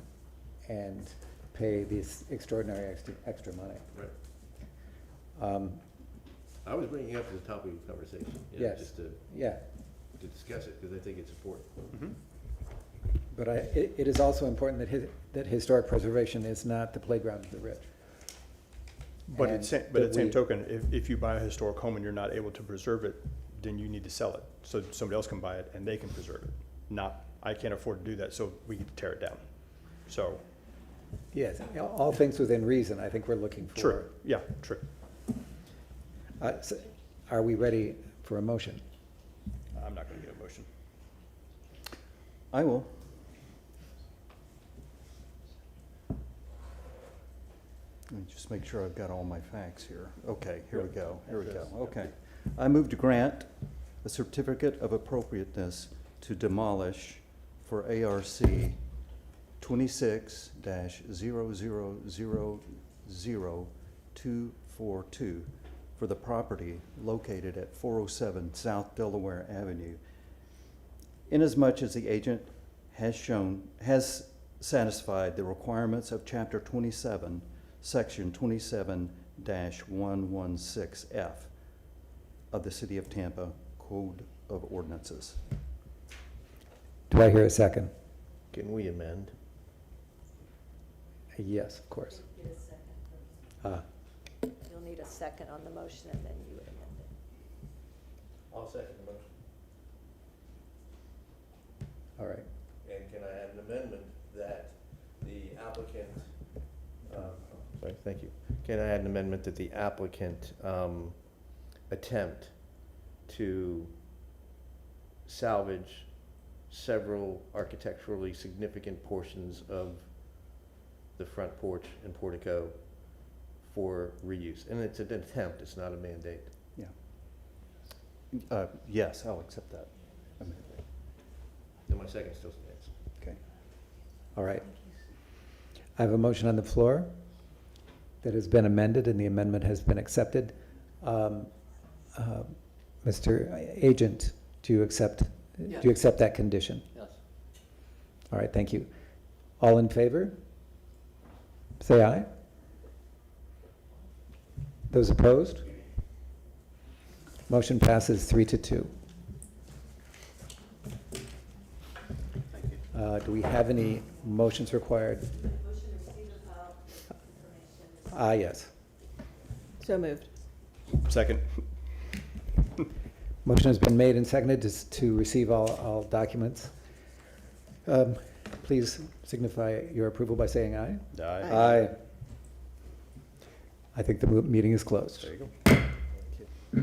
and pay this extraordinary extra money. Right. I was bringing it up at the top of your conversation. You know, Yes. Just to Yeah, discuss it, because I think it's important. but it is also important that historic preservation is not the playground of the rich. But And at the that same we- token, if you buy a historic home and you're not able to preserve it, then you need to sell it, so somebody else can buy it and they can preserve it. Not, I can't afford to do that, so we can tear it down. So, Yes, all things within reason, I think we're looking for. true, yeah, true. So are we ready for a motion? I'm not gonna get a motion. I will. Let me just make sure I've got all my facts here. Okay, here we go, okay. I move to grant a certificate of appropriateness to demolish for ARC 26-000242 for the property located at 407 South Delaware Avenue, inasmuch as the agent has satisfied the requirements of Chapter 27, Section 27-116F of the City of Tampa Code of Ordinances. Do I hear a second? Can we amend? Yes, of course. You'll need a second on the motion, and then you would amend it. I'll second the motion. All right. And can I add an amendment that the applicant, sorry, thank you. Can I add an amendment that the applicant attempt to salvage several architecturally significant portions of the front porch and portico for reuse? And it's an attempt, it's not a mandate. Yeah. Yes, I'll accept that. amendment. And my second still stands. Okay. All right. I have a motion on the floor that has been amended, and the amendment has been accepted. Mr. Agent, do you accept that condition? Yes. All right, thank you. All in favor? Say aye. Those opposed? Motion passes 3-2. Do we have any motions required? Yes. So moved. Second. Motion has been made and seconded to receive all documents. Please signify your approval by saying aye. Aye. I think the meeting is closed. There you go.